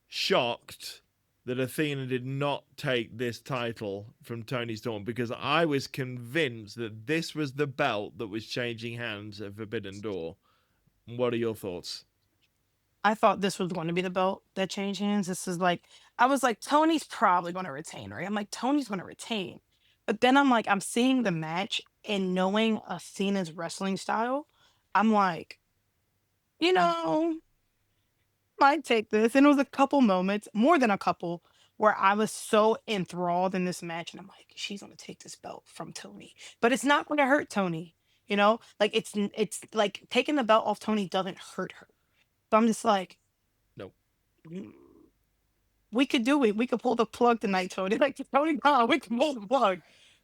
shocked that Athena did not take this title from Tony Storm? Because I was convinced that this was the belt that was changing hands at Forbidden Door. What are your thoughts? I thought this was going to be the belt that changed hands. This is like, I was like, Tony's probably going to retain, right? I'm like, Tony's going to retain. But then I'm like, I'm seeing the match and knowing Athena's wrestling style, I'm like, you know, might take this. And it was a couple moments, more than a couple, where I was so enthralled in this match. And I'm like, she's going to take this belt from Tony. But it's not going to hurt Tony. Like it's like taking the belt off Tony doesn't hurt her. So I'm just like, No. "Mm, we could do it. We could pull the plug tonight, Tony." Like, Tony Khan, we can pull the plug.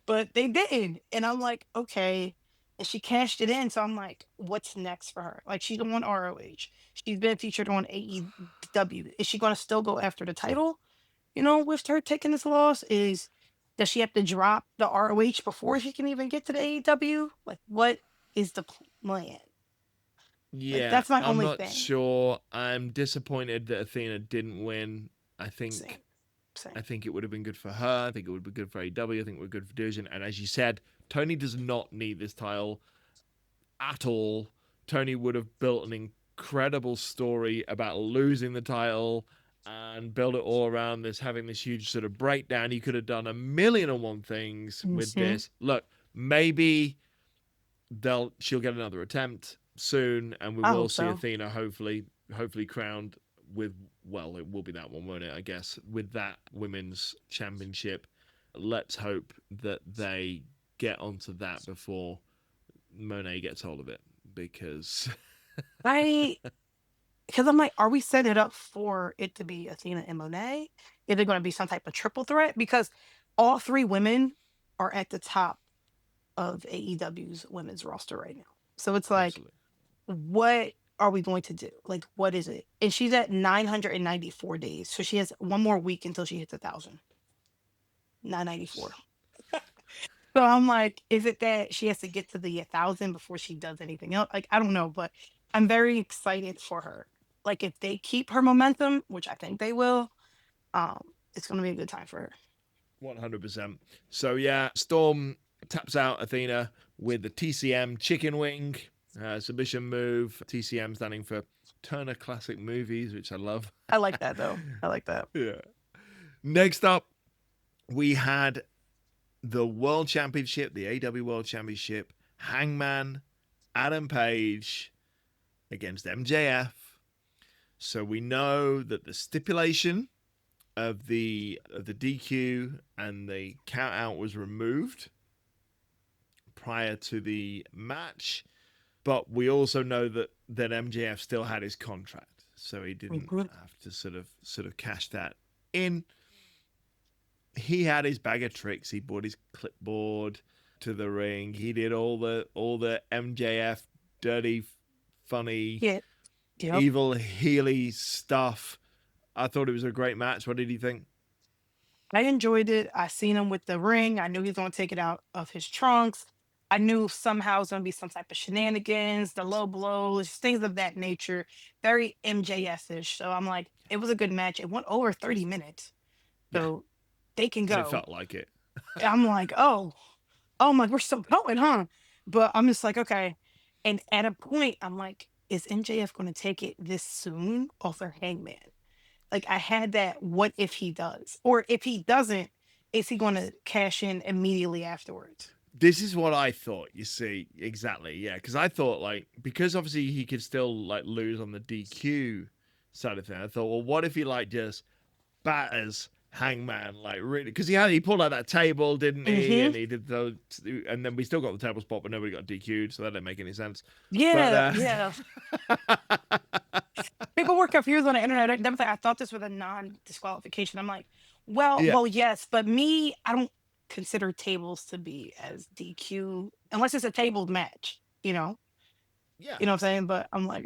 But they didn't. And I'm like, okay. And she cashed it in. So I'm like, what's next for her? Like, she's on ROH. She's been featured on AEW. Is she going to still go after the title? With her taking this loss, does she have to drop the ROH before she can even get to the AEW? Like, what is the plan? Like, Yeah, that's my I'm only not thing. sure. I'm disappointed that Athena didn't win. I Same, think same. I think it would have been good for her. I think it would be good for AEW. I think it would be good for Division. And as you said, Tony does not need this title at all. Tony would have built an incredible story about losing the title and build it all around this, having this huge sort of breakdown. He could have done a million and one things with Mhm. this. Look, maybe she'll get another attempt soon, and we I will hope see so. Athena hopefully crowned with, well, it will be that one, won't it? I guess with that women's championship. Let's hope that they get onto that before Monet gets hold of it, because I Because I'm like, are we setting it up for it to be Athena and Monet? Is it going to be some type of triple threat? Because all three women are at the top of AEW's women's roster right now. So it's like, absolutely. what are we going to do? Like, what is it? And she's at 994 days. So she has one more week until she hits 1,000. 994. So I'm like, is it that she has to get to the 1,000 before she does anything else? Like, I don't know, but I'm very excited for her. Like, if they keep her momentum, which I think they will, um, it's gonna be a good time for her. 100%. So yeah, Storm taps out Athena with the TCM chicken wing submission move. TCM standing for Turner Classic Movies, which I love. I like that though. I like that. Yeah. Next up, we had the World Championship, the AEW World Championship. Hangman Adam Page against MJF. So we know that the stipulation of the DQ and the count out was removed prior to the match, but we also know that MJF still had his contract, so he didn't Mhm. have to sort of cash that in. He had his bag of tricks. He brought his clipboard to the ring. He did all the MJF dirty, funny, Yeah. Yep. evil Healy stuff. I thought it was a great match. What did you think? I enjoyed it. I seen him with the ring. I knew he was gonna take it out of his trunks. I knew somehow it was going to be some type of shenanigans, the low blows, things of that nature. Very MJF-ish. So I'm like, it was a good match. It went over 30 minutes. Yeah, So they can and it go. felt like it. I'm like, oh my, we're still going, huh? But I'm just like, okay. And at a point, I'm like, is MJF going to take it this soon off their Hangman? Like, I had that, what if he does? Or if he doesn't, is he going to cash in immediately afterwards? This is what I thought, you see. Exactly, yeah. Because I thought, like, because obviously he could still, like, lose on the DQ side of things. I thought, well, what if he, like, just batters Hangman, like, really? Because he pulled out that table, didn't he? And he did the, and then we still got the table spot, but nobody got DQ'd, so that didn't make any sense. Yeah, But, yeah. People were confused on the internet. They was like, I thought this was a non-disqualification. I'm like, well, yeah, well, yes, but me, I don't consider tables to be as DQ unless it's a tabled match, you know? yeah. You know what I'm saying? But I'm like,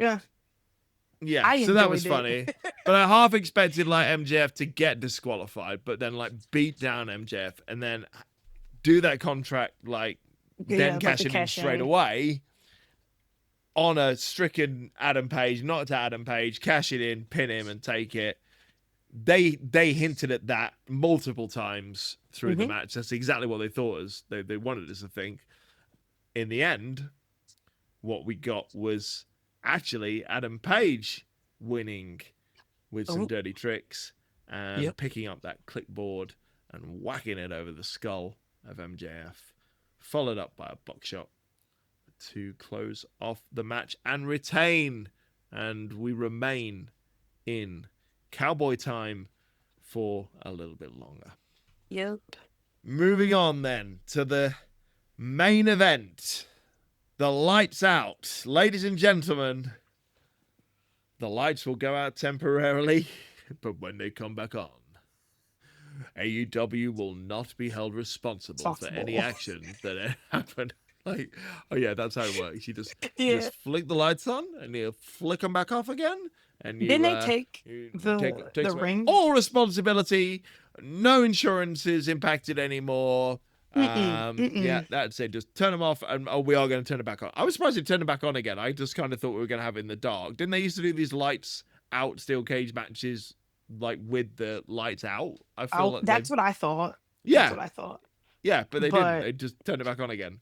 Yeah, I so that was enjoyed funny. it. But I half expected like MJF to get disqualified, but then like beat down MJF and then do that contract, like then Yeah, like cash the it in cash straight in. away on a stricken Adam Page, not to Adam Page, cash it in, pin him and take it. They hinted at that multiple times through the Hmm. match. That's exactly what they thought they wanted us to think. In the end, what we got was actually Adam Page winning with some Oh, dirty tricks and yep. picking up that clipboard and whacking it over the skull of MJF, followed up by a buckshot to close off the match and retain. And we remain in cowboy time for a little bit longer. Yep. Moving on then to the main event. The lights out. Ladies and gentlemen, the lights will go out temporarily, but when they come back on, AEW will not be held responsible for any Possible. action that happened. Like, oh yeah, that's how it works. You Yeah. just flick the lights on, and you flick them back off again, and Didn't they you take the away ring? all responsibility. No insurance is impacted anymore. Mm-mm. Yeah, Mm-mm. that's it. Just turn them off, and we are going to turn it back on. I was surprised they turned it back on again. I just kind of thought we were going to have it in the dark. Didn't they used to do these lights out steel cage matches like with the lights out? I feel Oh, like that's what I thought. That's yeah, what I thought. yeah, but they didn't. But They just turned it back on again.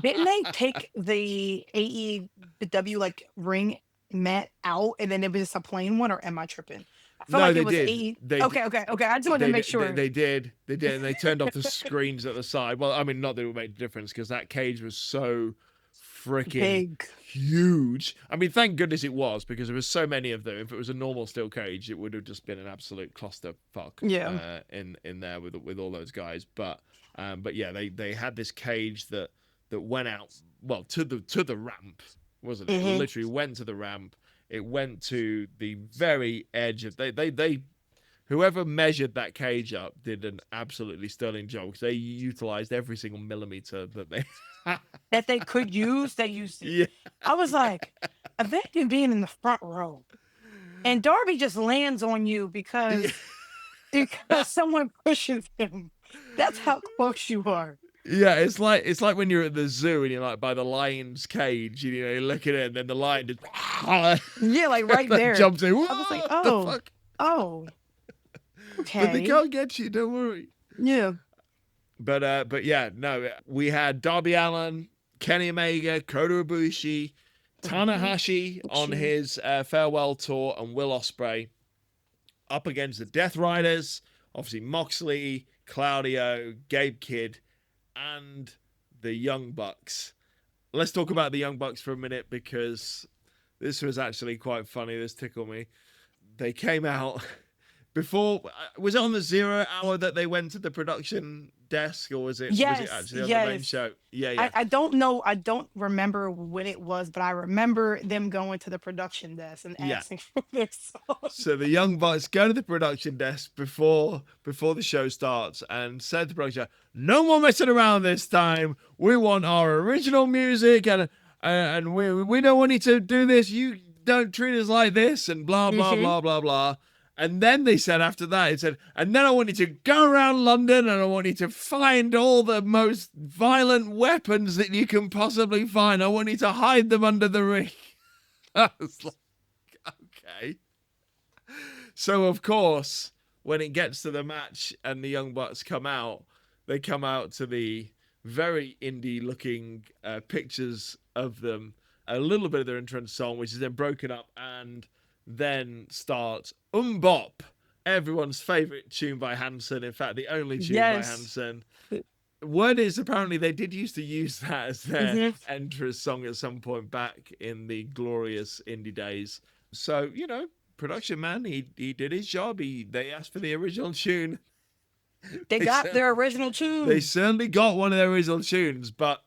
didn't they take the AEW like ring mat out and then it was just a plain one, or am I tripping? I feel No, like they it was did. AE. Okay, okay, okay. I just wanted to make sure. They did, and they turned off the screens at the side. Well, I mean, not that it would make a difference because that cage was so freaking Big. huge. I mean, thank goodness it was because there was so many of them. If it was a normal steel cage, it would have just been an absolute clusterfuck. Yeah. In there with all those guys. But yeah, they had this cage that went out well to the ramp, wasn't it? It Hmm. literally went to the ramp. It went to the very edge of they whoever measured that cage up did an absolutely sterling job because they utilized every single millimeter that they That they could use, they used it. yeah. I was like, imagine being in the front row and Darby just lands on you because someone pushes him. That's how close you are. Yeah, it's like when you're at the zoo and you're like by the lion's cage, you know, you look at it and then the lion just Yeah, like right there. jumps in. I was like, What the oh, fuck? oh, But they okay. can't get you. Don't worry. Yeah. But yeah, no, we had Darby Allin, Kenny Omega, Kota Ibushi, Tanahashi on his farewell tour, and Will Ospreay up against the Death Riders. Obviously, Moxley, Claudio, Gabe Kidd, and the Young Bucks. Let's talk about the Young Bucks for a minute because this was actually quite funny. This tickled me. They came out before. Was it on the 0 hour that they went to the production desk, or was it Yes, actually on the main yes. show? Yeah. I don't know. I don't remember when it was, but I remember them going to the production desk and Yeah. asking for their song. So the Young Bucks go to the production desk before the show starts and said to the production, "No more messing around this time. We want our original music and we don't want you to do this. You don't treat us like this and blah blah blah blah blah." And then they said after that, it said, and then I want you to go around London and I want you to find all the most violent weapons that you can possibly find. I want you to hide them under the ring. I was like, okay. So, of course, when it gets to the match and the Young Bucks come out, they come out to the very indie-looking pictures of them, a little bit of their entrance song, which is then broken up, and then starts Bop, everyone's favourite tune by Hanson. In fact, the only tune by Hanson. Word is apparently they did used to use that as their entrance song at some point back in the glorious indie days. So, you know, production man, he did his job. They asked for the original tune. They got their original tune. They certainly got one of their original tunes. But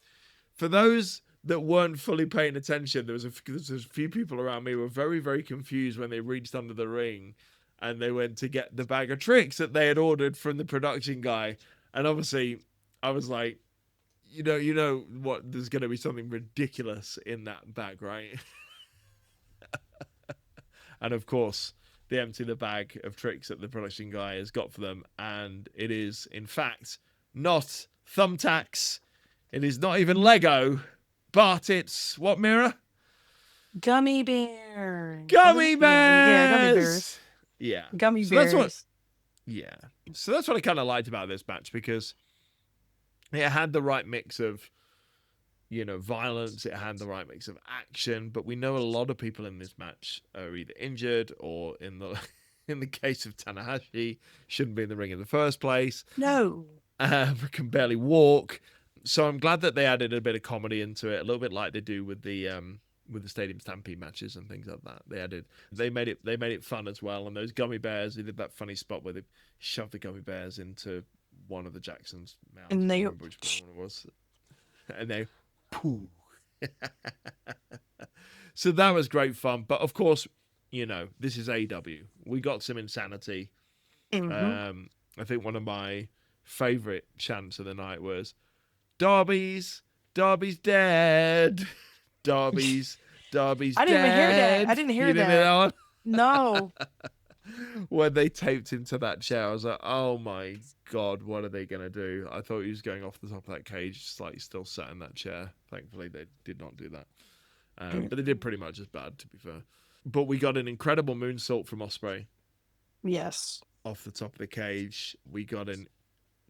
for those that weren't fully paying attention, there was a few people around me who were very, very confused when they reached under the ring and they went to get the bag of tricks that they had ordered from the production guy. And obviously, I was like, you know what? There's going to be something ridiculous in that bag, right? And of course, they empty the bag of tricks that the production guy has got for them, and it is, in fact, not thumbtacks. It is not even Lego, but it's what, Mirah? Gummy bears. Gummy bears. Yeah, gummy bears. Yeah, gummy bears. So that's what I kind of liked about this match, because it had the right mix of, you know, violence. It had the right mix of action, but we know a lot of people in this match are either injured or, in the case of Tanahashi, shouldn't be in the ring in the first place. No, can barely walk. So I'm glad that they added a bit of comedy into it, a little bit like they do with the Stadium Stampede matches and things like that. They made it fun as well. And those gummy bears, they did that funny spot where they shoved the gummy bears into one of the Jackson's mouths. And they, which one it was, and they. Pooh. So that was great fun. But of course, you know, this is AEW. We got some insanity. I think one of my favourite chants of the night was, Darby's dead. Darby's dead. I didn't even hear that. I didn't hear that one? No. When they taped him to that chair, I was like, oh my God, what are they going to do? I thought he was going off the top of that cage, just like still sat in that chair. Thankfully, they did not do that. But they did pretty much as bad, to be fair. But we got an incredible moonsault from Ospreay. Yes. Off the top of the cage. We got a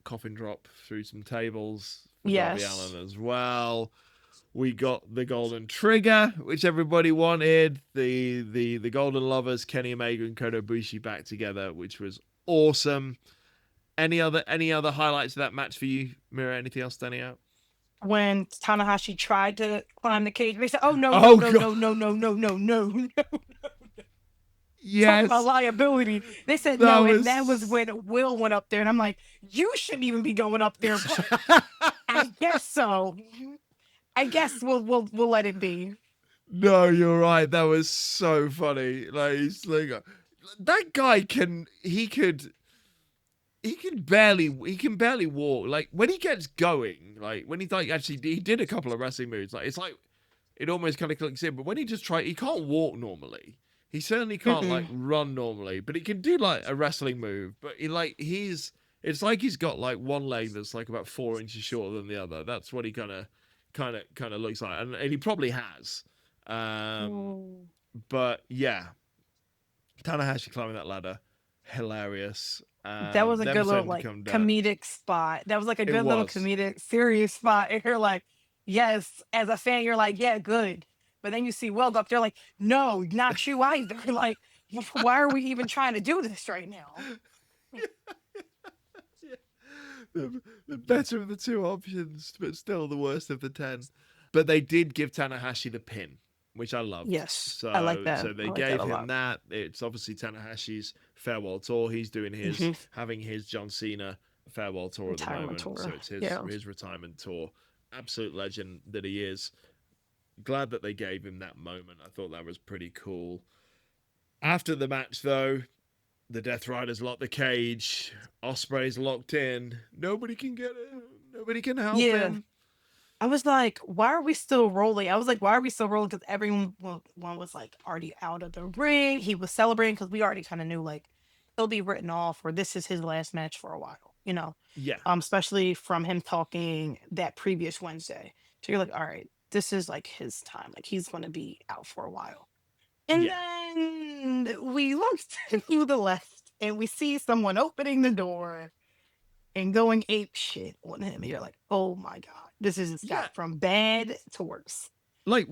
coffin drop through some tables. Yes. Darby Allin as well. We got the Golden Trigger, which everybody wanted. The Golden Lovers, Kenny Omega and Kota Ibushi, back together, which was awesome. Any other highlights of that match for you, Mirah? Anything else standing out? When Tanahashi tried to climb the cage, they said, "Oh no, no." Yes. Talk about liability. They said no, and that was when Will went up there, and I'm like, you shouldn't even be going up there. I guess so. I guess we'll let it be. No, you're right. That was so funny. Like, he's like, that guy can barely walk. Like, when he gets going, like when he's like, actually, he did a couple of wrestling moves. Like, it's like it almost kind of clicks in. But when he can't walk normally. He certainly can't like run normally, but he can do like a wrestling move. But it's like he's got like one leg that's like about 4 inches shorter than the other. That's what he kind of looks like, and he probably has. But yeah, Tanahashi climbing that ladder, hilarious. That was a good little like comedic spot. That was like a good little comedic, serious spot. And you're like, yes, as a fan, you're like, yeah, good. But then you see Will go up there like, no, not you either. Like, why are we even trying to do this right now? The better of the two options, but still the worst of the 10. But they did give Tanahashi the pin, which I love. Yes, so, I like that. So they gave him that. It's obviously Tanahashi's farewell tour. He's doing having his John Cena farewell tour at the moment. So it's his retirement tour. Absolute legend that he is. Glad that they gave him that moment. I thought that was pretty cool. After the match, though, the Death Riders locked the cage. Ospreay's locked in. Nobody can get him. Nobody can help him. I was like, why are we still rolling? Because everyone was like already out of the ring. He was celebrating because we already kind of knew like he'll be written off or this is his last match for a while, Yeah. especially from him talking that previous Wednesday. So you're like, all right, this is like his time. Like he's going to be out for a while. And Yeah. then we look to the left and we see someone opening the door and going ape shit on him. And you're like, oh my God, this has just Yeah. got from bad to worse. Like,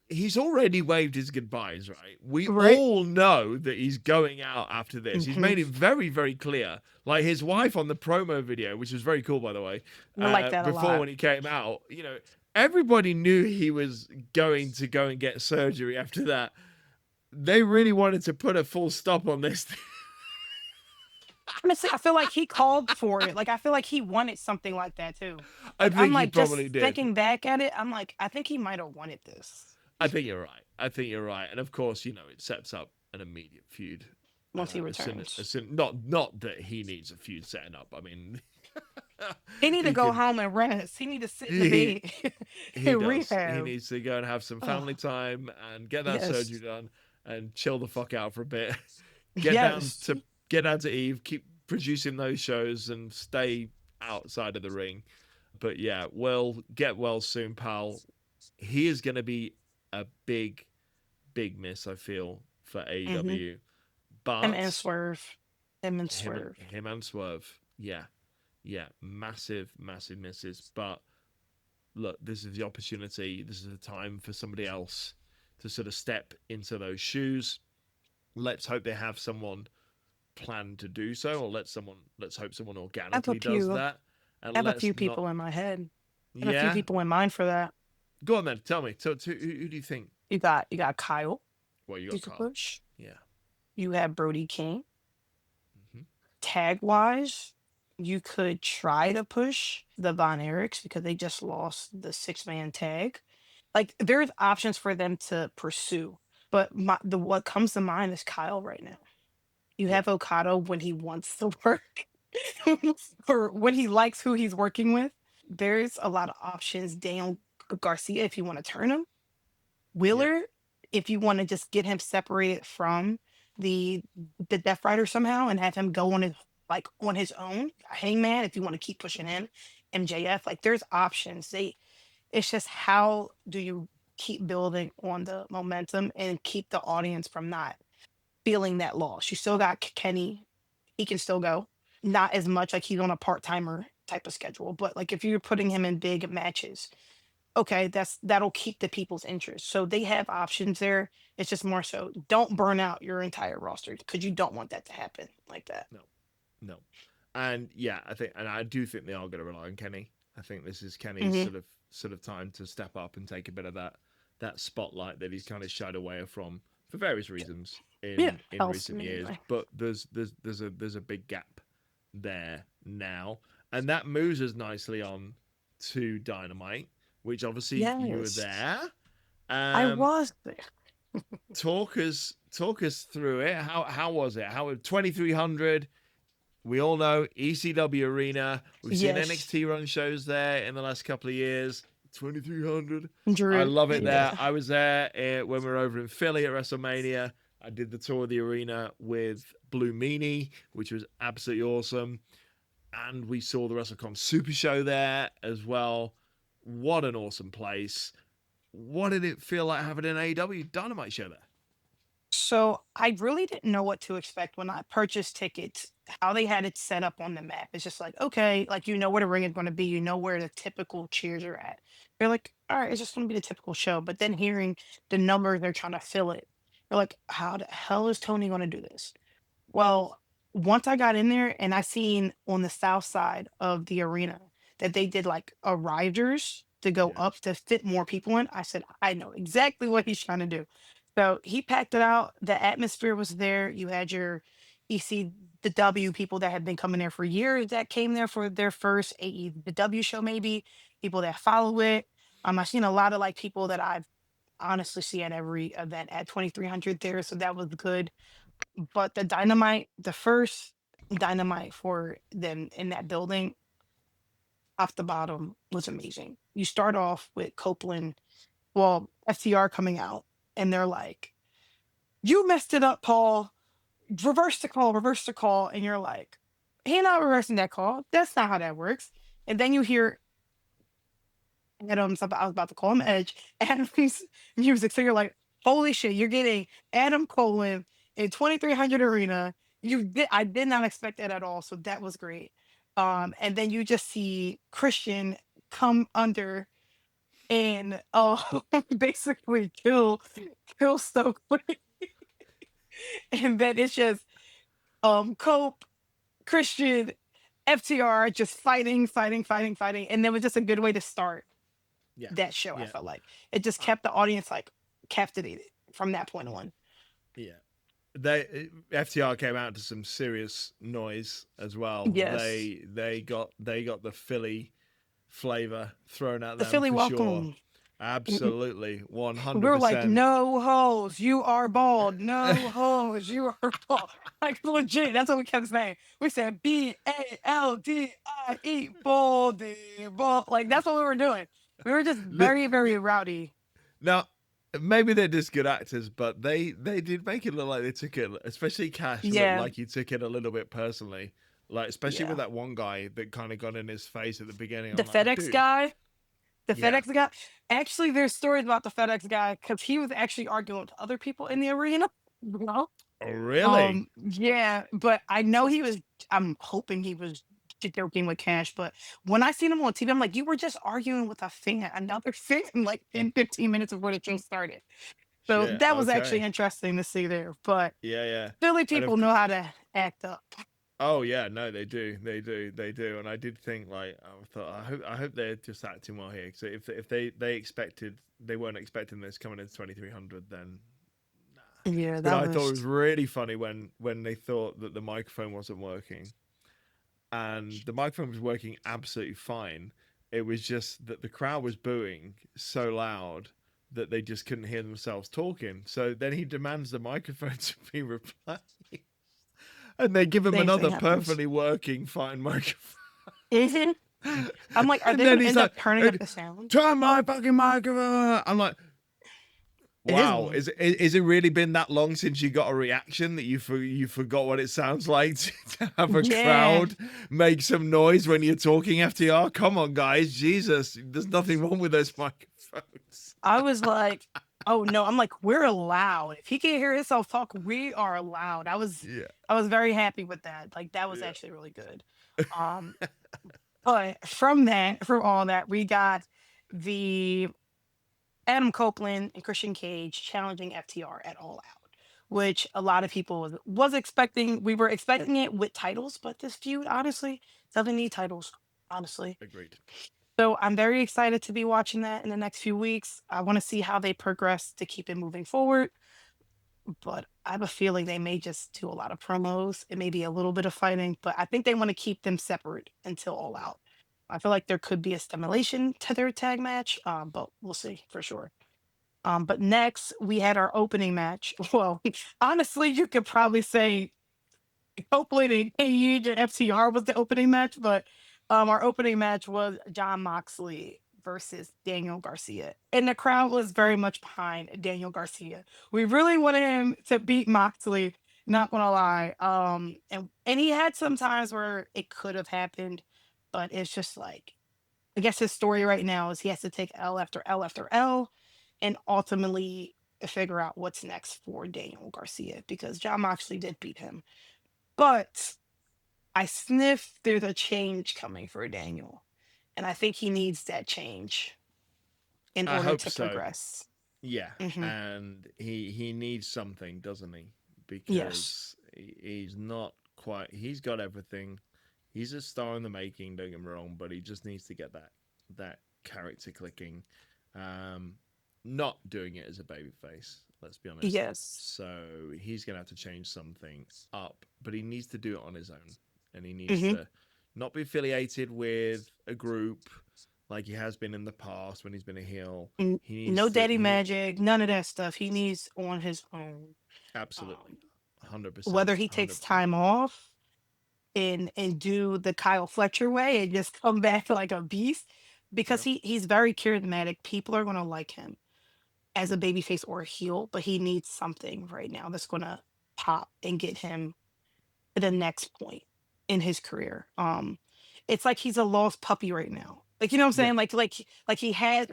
he's already waved his goodbyes, right? We Right? all know that he's going out after this. He's Hmm. made it very, very clear. Like his wife on the promo video, which was very cool, by the way, I like that a before lot. when he came out, everybody knew he was going to go and get surgery after that. They really wanted to put a full stop on this. Honestly, I feel like he called for it. Like I feel like he wanted something like that too. I Like I'm think he like just probably did. thinking back at it, I'm like, I think he might have wanted this I think you're right. I think you're right. And of course, it sets up an immediate feud. once he As returns. soon, not that he needs a feud setting up. I mean, He need to he go can. home and rest. He need to sit in the He bed he and does. He rehab. needs to go and have some family Oh, time and get that surgery yes. done and chill the fuck out for a bit. Get down Yes. to get down to Eve. Keep producing those shows and stay outside of the ring. But yeah, well, get well soon, pal. He is going to be a big, big miss. I feel for Hmm. AEW, Him and but Swerve. Him and him and Swerve. him and Swerve, yeah, yeah, massive, massive misses. But look, this is the opportunity. This is the time for somebody else to sort of step into those shoes. Let's hope they have someone planned to do so, or let's hope someone I have a organically does few. that. I And have a let's few not. people in my head. I have a few Yeah, people in mind for that. go on then. Tell me. Who do you think? You got Kyle. Well, you You got could Carl. push. Yeah. You have Brody King. Hmm. Tag wise, you could try to push the Von Erichs because they just lost the 6-man tag. Like there's options for them to pursue, but the what comes to mind is Kyle right now. You Yeah. have Okada when he wants to work or when he likes who he's working with. There's a lot of options. Daniel Garcia, if you want to turn him, Yeah. Wheeler, if you want to just get him separated from the the Death Rider somehow and have him go on his own. Hangman, if you want to keep pushing him, MJF, like there's options. It's just how do you keep building on the momentum and keep the audience from not feeling that loss. You still got Kenny, he can still go. Not as much like he's on a part timer type of schedule, but like if you're putting him in big matches, okay, that'll keep the people's interest. So they have options there. It's just more so don't burn out your entire roster because you don't want that to happen like that. No. No. And yeah, I do think they are going to rely on Kenny. I think this is Kenny's Hmm. sort of time to step up and take a bit of that spotlight that he's kind of shied away from for various reasons Yeah, in else recent years. anyway. But there's a big gap there now, and that moves us nicely on to Dynamite, which obviously you were Yes, there. I Um, was there. talk us through it. How was it? How 2300? We all know ECW Arena. We've seen Yes, NXT run shows there in the last couple of years. 2300. I Drew. love it there. Yeah. I was there when we were over in Philly at WrestleMania. I did the tour of the arena with Blue Meanie, which was absolutely awesome. And we saw the WrestleCon Super Show there as well. What an awesome place. What did it feel like having an AEW Dynamite show there? So I really didn't know what to expect when I purchased tickets, how they had it set up on the map. It's just like, okay, like you know where the ring is going to be, you know where the typical cheers are at. You're like, all right, it's just going to be the typical show. But then hearing the numbers they're trying to fill it, you're like, how the hell is Tony going to do this? Well, once I got in there and I seen on the south side of the arena that they did like a risers to go Yeah. up to fit more people in, I said, I know exactly what he's trying to do. So he packed it out. The atmosphere was there. You had your ECW people that had been coming there for years that came there for their first AEW show, maybe people that follow it. I've seen a lot of like people that I've honestly see at every event at 2300 there. So that was good, but the first Dynamite for them in that building, off the bottom, was amazing. You start off with Copeland, well, FTR coming out, and they're like, "You messed it up, Paul. reverse the call, and you're like, he not reversing that call. That's not how that works. And then you hear Adam's I was about to call him Edge, Adam's music. So you're like, holy shit, you're getting Adam Colin in 2300 Arena. I did not expect that at all. So that was great. And then you just see Christian come under and basically kill Stokely. And then it's just Cope, Christian, FTR just fighting. And that was just a good way to start Yeah, that show. I yeah, felt like it just uh, kept the audience like captivated from that point on. yeah. They FTR came out to some serious noise as well. Yes, They got the Philly flavor thrown at the them Philly for sure. welcome. Absolutely, one We hundred were like, percent. no hoes, you are bald. No hoes, you are bald. Like legit, that's what we kept saying. We said BALDIE, baldy, bald. Like that's what we were doing. We were just very, very rowdy. Now, maybe they're just good actors, but they did make it look like they took it, especially Cash, looked Yeah, like he took it a little bit personally. Like especially with yeah. that one guy that kind of got in his face at the beginning. The I'm like, FedEx dude, guy, the yeah. FedEx guy. Actually, there's stories about the FedEx guy because he was actually arguing with other people in the arena. You know? Oh, really? Yeah, but I know he was. I'm hoping he was joking with Cash, but when I seen him on TV, I'm like, you were just arguing with a fan, another fan, like in 15 minutes before the show started. So Shit. that was actually Okay. interesting to see there. But Yeah, yeah. Philly And people know how to act up. oh yeah, no, they do, they do. And I did think like I thought I hope they're just acting well here. So if they expected they weren't expecting this coming into 2300, then Yeah, but that I thought it was. was really funny when they thought that the microphone wasn't working, and the microphone was working absolutely fine. It was just that the crowd was booing so loud that they just couldn't hear themselves talking. So then he demands the microphone to be replaced, and they give him Same thing another happens. perfectly working fine microphone. Mhm. I'm like, are And they then going to he's end like, up turning up the sound? "Turn my fucking microphone!" I'm like, It is wow, one. is it really been that long since you got a reaction that you forgot what it sounds like to have a Yeah. crowd make some noise when you're talking FTR? Come on, guys, Jesus, there's nothing wrong with those microphones. I was like, oh no, I'm like, we're loud. If he can't hear himself talk, we are loud. Yeah, I was very happy with that. Like that was yeah. actually really good. Um, but from all that, we got the Adam Copeland and Christian Cage challenging FTR at All Out, which a lot of people was expecting. We were expecting it with titles, but this feud honestly doesn't need titles, honestly. Agreed. So I'm very excited to be watching that in the next few weeks. I want to see how they progress to keep it moving forward, but I have a feeling they may just do a lot of promos and maybe a little bit of fighting, but I think they want to keep them separate until All Out. I feel like there could be a stimulation to their tag match, but we'll see for sure. But next we had our opening match. Well, honestly, you could probably say Copeland and Cage and FTR was the opening match, but our opening match was John Moxley versus Daniel Garcia. And the crowd was very much behind Daniel Garcia. We really wanted him to beat Moxley, not gonna lie. And he had some times where it could have happened, but it's just like I guess his story right now is he has to take L after L after L and ultimately figure out what's next for Daniel Garcia because John Moxley did beat him. But I sniff there's a change coming for Daniel. And I think he needs that change in I order hope to so. progress. Yeah, Hmm. and he needs something, doesn't he? Yes. Because he's not quite. He's got everything. He's a star in the making. Don't get me wrong, but he just needs to get that character clicking. Um, Not doing it as a babyface. Let's be honest. Yes. So he's gonna have to change something up, but he needs to do it on his own, and he needs Hmm. to not be affiliated with a group like he has been in the past when he's been a heel. He needs No to. daddy magic, none of that stuff. He needs on his own. Absolutely, Um, 100%, Whether he takes 100%. time off and do the Kyle Fletcher way and just come back like a beast because Yep. he's very charismatic. People are gonna like him as a babyface or a heel, but he needs something right now that's gonna pop and get him to the next point in his career. It's like he's a lost puppy right now. Like, you know what I'm Yeah, saying? Like he has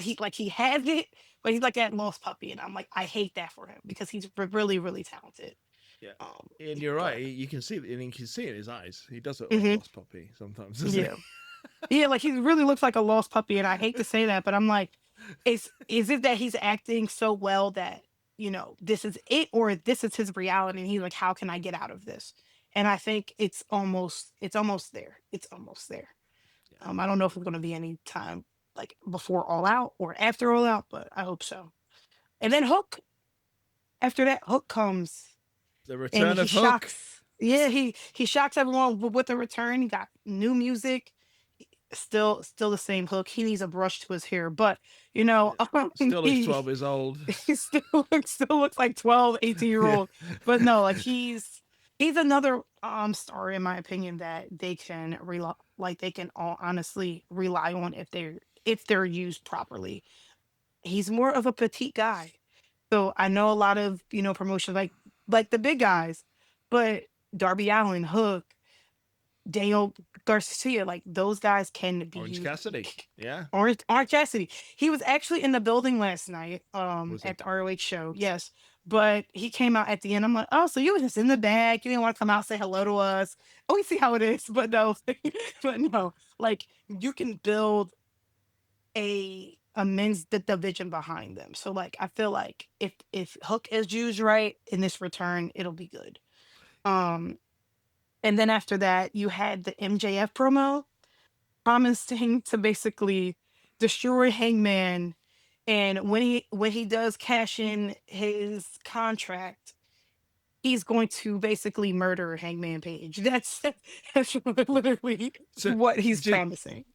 it, but he's like that lost puppy, and I'm like, I hate that for him because he's really really talented. yeah. Um, And you're right. but You can see it, and you can see it in his eyes. He does look like a mhm, lost puppy sometimes, doesn't yeah, yeah, like he really looks like a lost puppy, and I hate to say that, but I'm like, is it that he's acting so well that this is it, or this is his reality, and he's like, how can I get out of this? And I think it's almost there. It's almost there. he? I don't know if it's going to be any time like before All Out or after All Out, but I hope so. And then Hook. After that, Hook comes The and return he of Hook. shocks. Yeah, he shocks everyone with the return. He got new music. Still the same Hook. He needs a brush to his hair, but you know, Yeah. Still looks he 12 years old. he still looks like 12, 18-year old. But no, like he's another star in my opinion that they can rely like they can all honestly rely on if they're used properly. He's more of a petite guy. So I know a lot of, promotions like the big guys, but Darby Allen, Hook, Daniel Garcia, like those guys can be Orange used. Cassidy. Yeah. Orange Cassidy. He was actually in the building last night, Was he? at the ROH show. Yes. But he came out at the end. I'm like, oh, so you were just in the back. You didn't want to come out, say hello to us. Oh, we see how it is. But no, but no, like you can build a men's division behind them. So like I feel like if Hook is used right in this return, it'll be good. Um, and then after that, you had the MJF promo promising to basically destroy Hangman. And when he does cash in his contract, he's going to basically murder Hangman Page. That's literally So, what he's just, promising.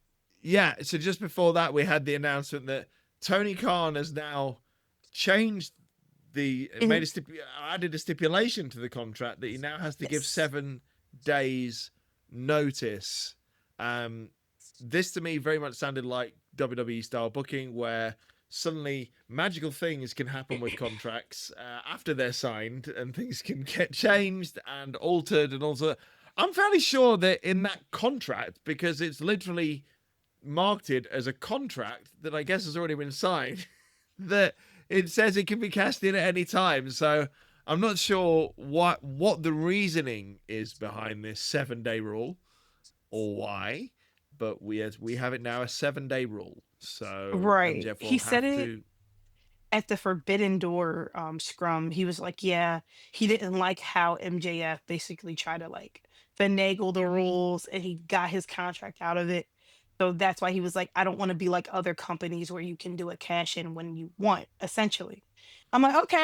yeah. So, just before that, we had the announcement that Tony Khan has now changed Mhm. added a stipulation to the contract that he now has to give Yes. 7 days notice. Um, this to me very much sounded like WWE style booking, where suddenly magical things can happen with contracts after they're signed, and things can get changed and altered, and also. I'm fairly sure that in that contract, because it's literally marketed as a contract that I guess has already been signed, that it says it can be cashed in at any time. So I'm not sure what the reasoning is behind this 7 day rule or why, but we have it now a 7 day rule. So Right. MJF He will said have it to. at the Forbidden Door scrum. He was like, yeah, he didn't like how MJF basically tried to like finagle the rules and he got his contract out of it. So that's why he was like, I don't want to be like other companies where you can do a cash in when you want, essentially. I'm like, okay,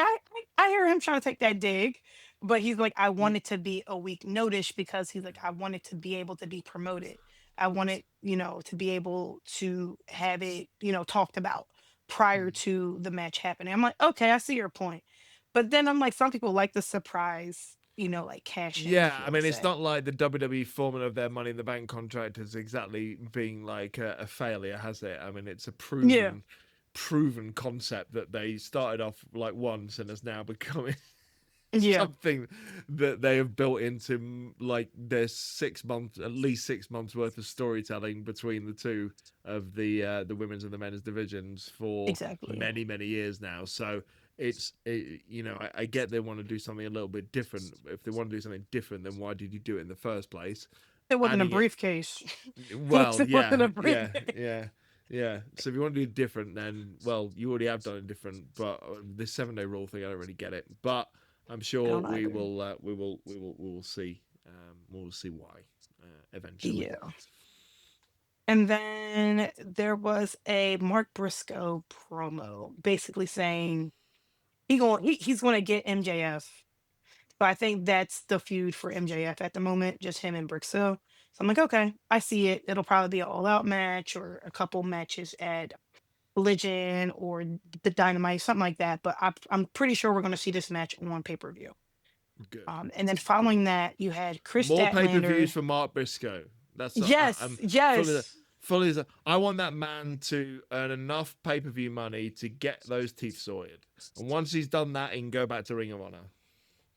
I hear him trying to take that dig, but he's like, I want it to be a week notice because he's like, I want it to be able to be promoted. I want it, to be able to have it, talked about prior to the match happening. I'm like, okay, I see your point. But then I'm like, some people like the surprise, like cash in, Yeah, if you I want to mean, it's say. not like the WWE formula of their Money in the Bank contract is exactly being like a failure, has it? I mean, it's a Yeah. proven concept that they started off like once and has now become Yeah. something that they have built into like their 6 months, at least 6 months worth of storytelling between the two of the women's and the men's divisions for Exactly. many years now. So I get they want to do something a little bit different. If they want to do something different, then why did you do it in the first place? It wasn't a Adding it, briefcase. well, It wasn't yeah, a yeah, briefcase. yeah. Yeah, so if you want to do it different, then well, you already have done it different. But this 7 day rule thing, I don't really get it. But I'm I sure don't either. we will see we will see why eventually. Yeah. And then there was a Mark Briscoe promo basically saying he's going to get MJF. So I think that's the feud for MJF at the moment, just him and Briscoe. So I'm like, okay, I see it. It'll probably be an all-out match or a couple matches at Collision or the Dynamite, something like that. But I'm pretty sure we're going to see this match on pay-per-view. Good, And then good. following that, you had Chris More pay-per-views Statlander. for Mark Briscoe. That's I'm Yes, fully yes. fully. I want that man to earn enough pay-per-view money to get those teeth sorted. And once he's done that, he can go back to Ring of Honor.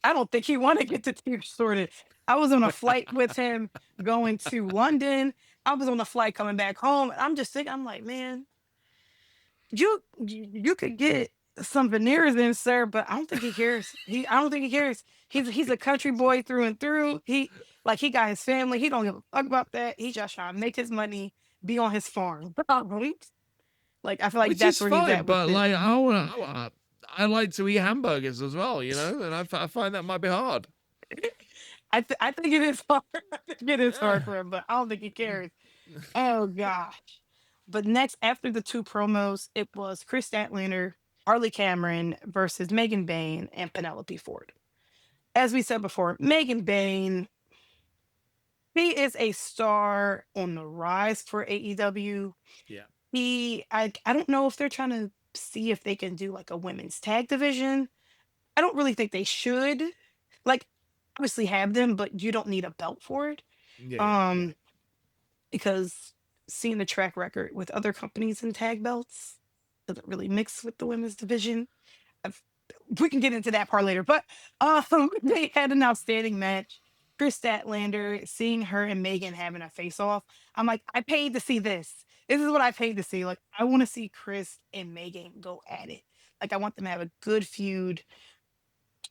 I don't think he want to get the team sorted. I was on a flight with him going to London. I was on a flight coming back home. And I'm just thinking, I'm like, man, you could get some veneers in, sir, but I don't think he cares. I don't think he cares. He's a country boy through and through. He got his family. He don't give a fuck about that. He just trying to make his money, be on his farm. Like I feel like Which that's is where he's fine, at with but it. like I like to eat hamburgers as well, you know, and I find that might be hard. I think it is hard. I think it is Yeah. hard for him, but I don't think he cares. Oh gosh. But next, after the two promos, it was Chris Statlander, Harley Cameron versus Megan Bayne and Penelope Ford. As we said before, Megan Bayne, he is a star on the rise for AEW. Yeah. I don't know if they're trying to see if they can do like a women's tag division. I don't really think they should. Like, obviously have them, but you don't need a belt for it. Yeah, yeah, yeah. Um, because seeing the track record with other companies and tag belts doesn't really mix with the women's division. I've, we can get into that part later, but they had an outstanding match. Chris Statlander, seeing her and Megan having a face off, I'm like, I paid to see this. This is what I paid to see. Like, I want to see Chris and Megan go at it. Like, I want them to have a good feud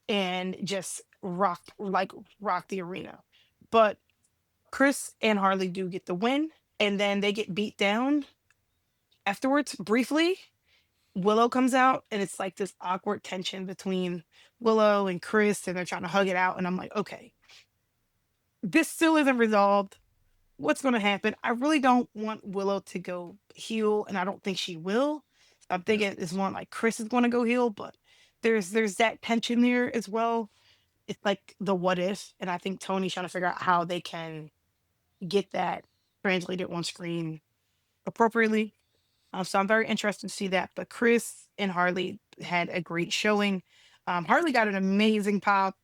and just rock the arena. But Chris and Harley do get the win, and then they get beat down afterwards briefly. Willow comes out, and it's like this awkward tension between Willow and Chris, and they're trying to hug it out. And I'm like, okay, this still isn't resolved. What's going to happen? I really don't want Willow to go heel, and I don't think she will. I'm Yeah. thinking it's one like Chris is going to go heel, but there's that tension there as well. It's like the what if, and I think Tony's trying to figure out how they can get that translated on screen appropriately. So I'm very interested to see that. But Chris and Harley had a great showing. Harley got an amazing pop.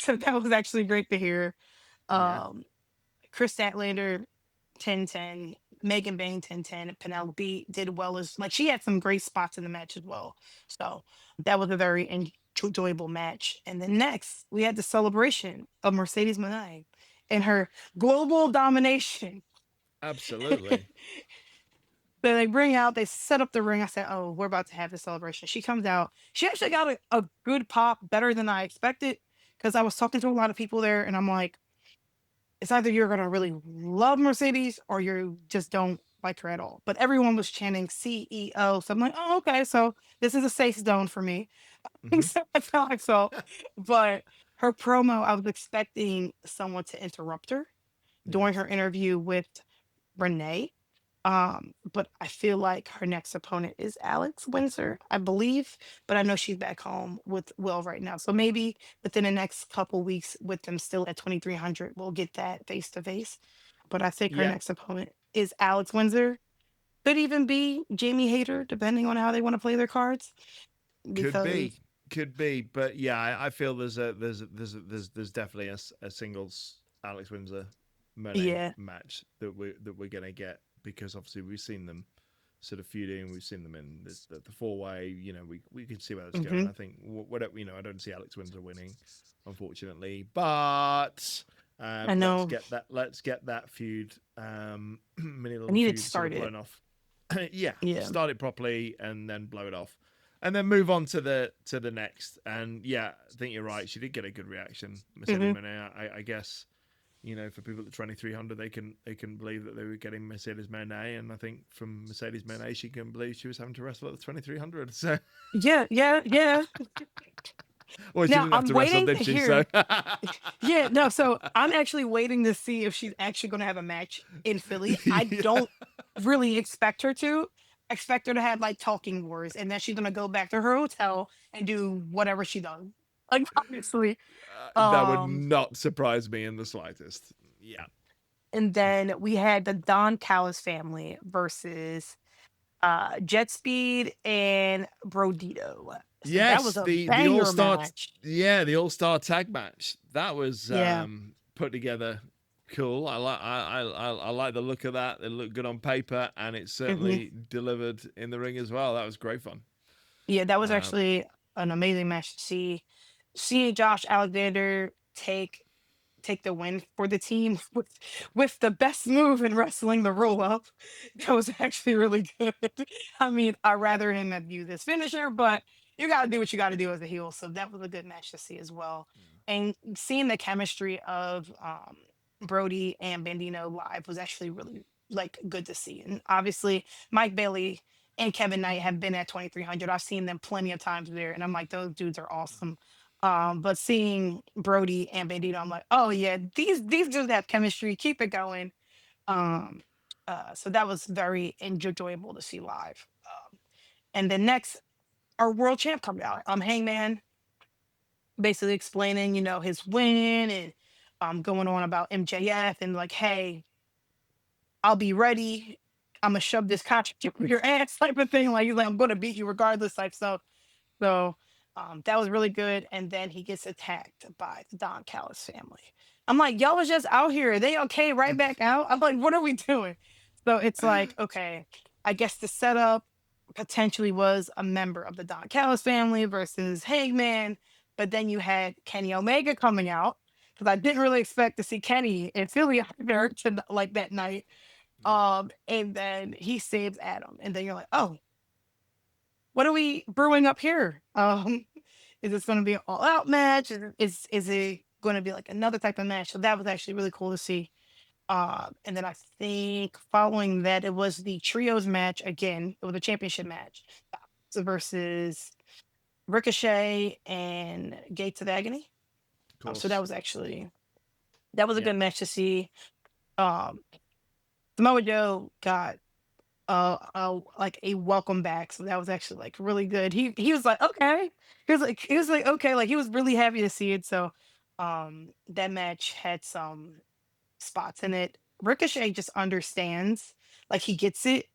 So that was actually great to hear. Yeah. Um, Chris Statlander, 10-10. Megan Bain, 10-10. Penelope did well as like she had some great spots in the match as well. So that was a very enjoyable match. And then next, we had the celebration of Mercedes Moné and her global domination. Absolutely. They bring out, they set up the ring. I said, oh, we're about to have the celebration. She comes out. She actually got a good pop, better than I expected, because I was talking to a lot of people there, and I'm like, it's either you're going to really love Mercedes or you just don't like her at all. But everyone was chanting CEO. So I'm like, oh, okay. So this is a safe zone for me. Hmm. So that's how I felt. But her promo, I was expecting someone to interrupt her during Yes. her interview with Renee. But I feel like her next opponent is Alex Windsor, I believe. But I know she's back home with Will right now. So maybe within the next couple weeks, with them still at 2300, we'll get that face to face. But I think her Yeah. next opponent is Alex Windsor. Could even be Jamie Hayter, depending on how they want to play their cards. Could Because be, could be, but yeah, I feel there's definitely a singles Alex Windsor Monet yeah, match that we're gonna get, because obviously we've seen them sort of feuding, we've seen them in the four way. You know, we can see where it's going. hmm I think whatever, you know, I don't see Alex Windsor winning, unfortunately, but. I know. Let's get that feud, mini I little need it feud, sort of started. blown off. Yeah, Yeah. start it properly and then blow it off, and then move on to the next. And yeah, I think you're right. She did get a good reaction, Mercedes hmm Moné. I guess, you know, for people at 2300, they can believe that they were getting Mercedes Moné, and I think from Mercedes Moné, she can believe she was having to wrestle at the 2300. So, Yeah, yeah, yeah. well, she Now didn't have I'm to wrestle, waiting did to she? So, hear. Yeah, no, so I'm actually waiting to see if she's actually gonna have a match in Philly. I yeah. don't really expect her to. I expect her to have like talking wars, and then she's gonna go back to her hotel and do whatever she does. Like obviously. That would Um, not surprise me in the slightest. Yeah. and then we had the Don Callis family versus Jet Speed and Brodito. So that Yes, was a the all banger star, match. yeah, the all star tag match that was Yeah. put together cool. I like the look of that. It looked good on paper, and it hmm certainly delivered in the ring as well. That was great fun. Yeah, that was Uh, actually an amazing match to see. seeing Josh Alexander take the win for the team with the best move in wrestling, the roll up. That was actually really good. I mean, I'd rather him have used this finisher, but you got to do what you got to do as a heel. So that was a good match to see as well. And seeing the chemistry of Brody and Bandino live was actually really like good to see. And obviously, Mike Bailey and Kevin Knight have been at 2300. I've seen them plenty of times there, and I'm like, those dudes are awesome. But seeing Brody and Bandito, I'm like, oh yeah, these dudes have chemistry. Keep it going. Um, so that was very enjoyable to see live. And then next, our world champ comes out. Hangman basically explaining, his win and going on about MJF and like, hey, I'll be ready. I'm gonna shove this contract up your ass type of thing. Like he's like, I'm gonna beat you regardless type stuff. So that was really good. And then he gets attacked by the Don Callis family. I'm like, y'all was just out here. Are they okay? Right back out. I'm like, what are we doing? So it's like, okay, I guess the setup potentially was a member of the Don Callis family versus Hangman. But then you had Kenny Omega coming out because I didn't really expect to see Kenny in Philly either like that night. Yeah. And then he saves Adam. And then you're like, oh, what are we brewing up here? Is this going to be an all out match? Is it going to be like another type of match? So that was actually really cool to see. And then I think following that, it was the trios match again. It was a championship match versus Ricochet and Gates of Agony. Of So that course. was actually that was a Yeah. good match to see. Um, Samoa Joe got like a welcome back. So that was actually like really good. He was like, okay. He was like, okay, like he was really happy to see it. So that match had some spots in it. Ricochet just understands, like he gets it.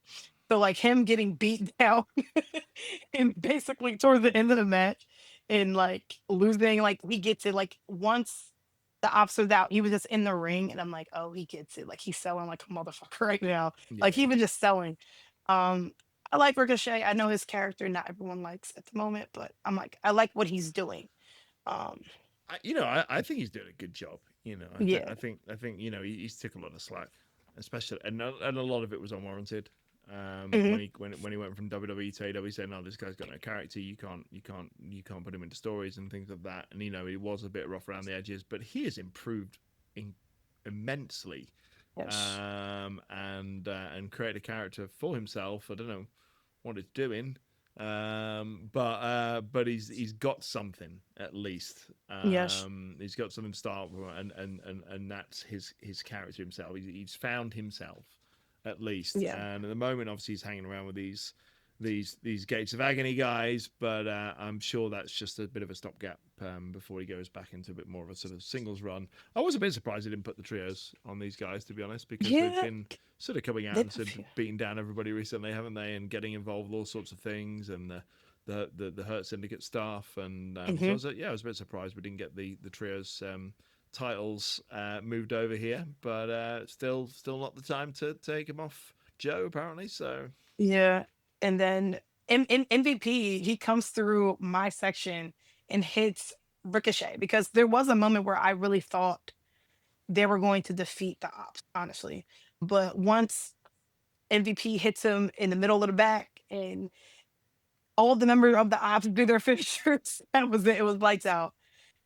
So like him getting beat down and basically towards the end of the match and like losing, like he gets it. Like once the ops was out, he was just in the ring, and I'm like, oh, he gets it. Like he's selling like a motherfucker right now. Like he Yeah. was just selling. Um, I like Ricochet. I know his character not everyone likes at the moment, but I'm like, I like what he's doing. Um, I think he's doing a good job. yeah. I think he's took a lot of slack, especially and a lot of it was unwarranted. Hmm. When he went from WWE to AEW, he said, "No, this guy's got no character. You can't put him into stories and things like that." And he was a bit rough around the edges, but he has improved in, immensely, Yes. and created a character for himself. I don't know what it's doing, but he's got something at least. Yes. He's got something to start with, and that's his character himself. He's found himself at least, Yeah. and at the moment, obviously, he's hanging around with these Gates of Agony guys, but I'm sure that's just a bit of a stopgap before he goes back into a bit more of a sort of singles run. I was a bit surprised he didn't put the trios on these guys, to be honest, because they've Yeah. been sort of coming out They've and been said beating down everybody recently, haven't they? And getting involved with all sorts of things and the Hurt Syndicate stuff. And so hmm I was a bit surprised we didn't get the trios titles moved over here, but still not the time to take him off Joe apparently. So Yeah. And then in MVP, he comes through my section and hits Ricochet because there was a moment where I really thought they were going to defeat the ops, honestly. But once MVP hits him in the middle of the back and all of the members of the ops do their finishers, that was it. It was lights out.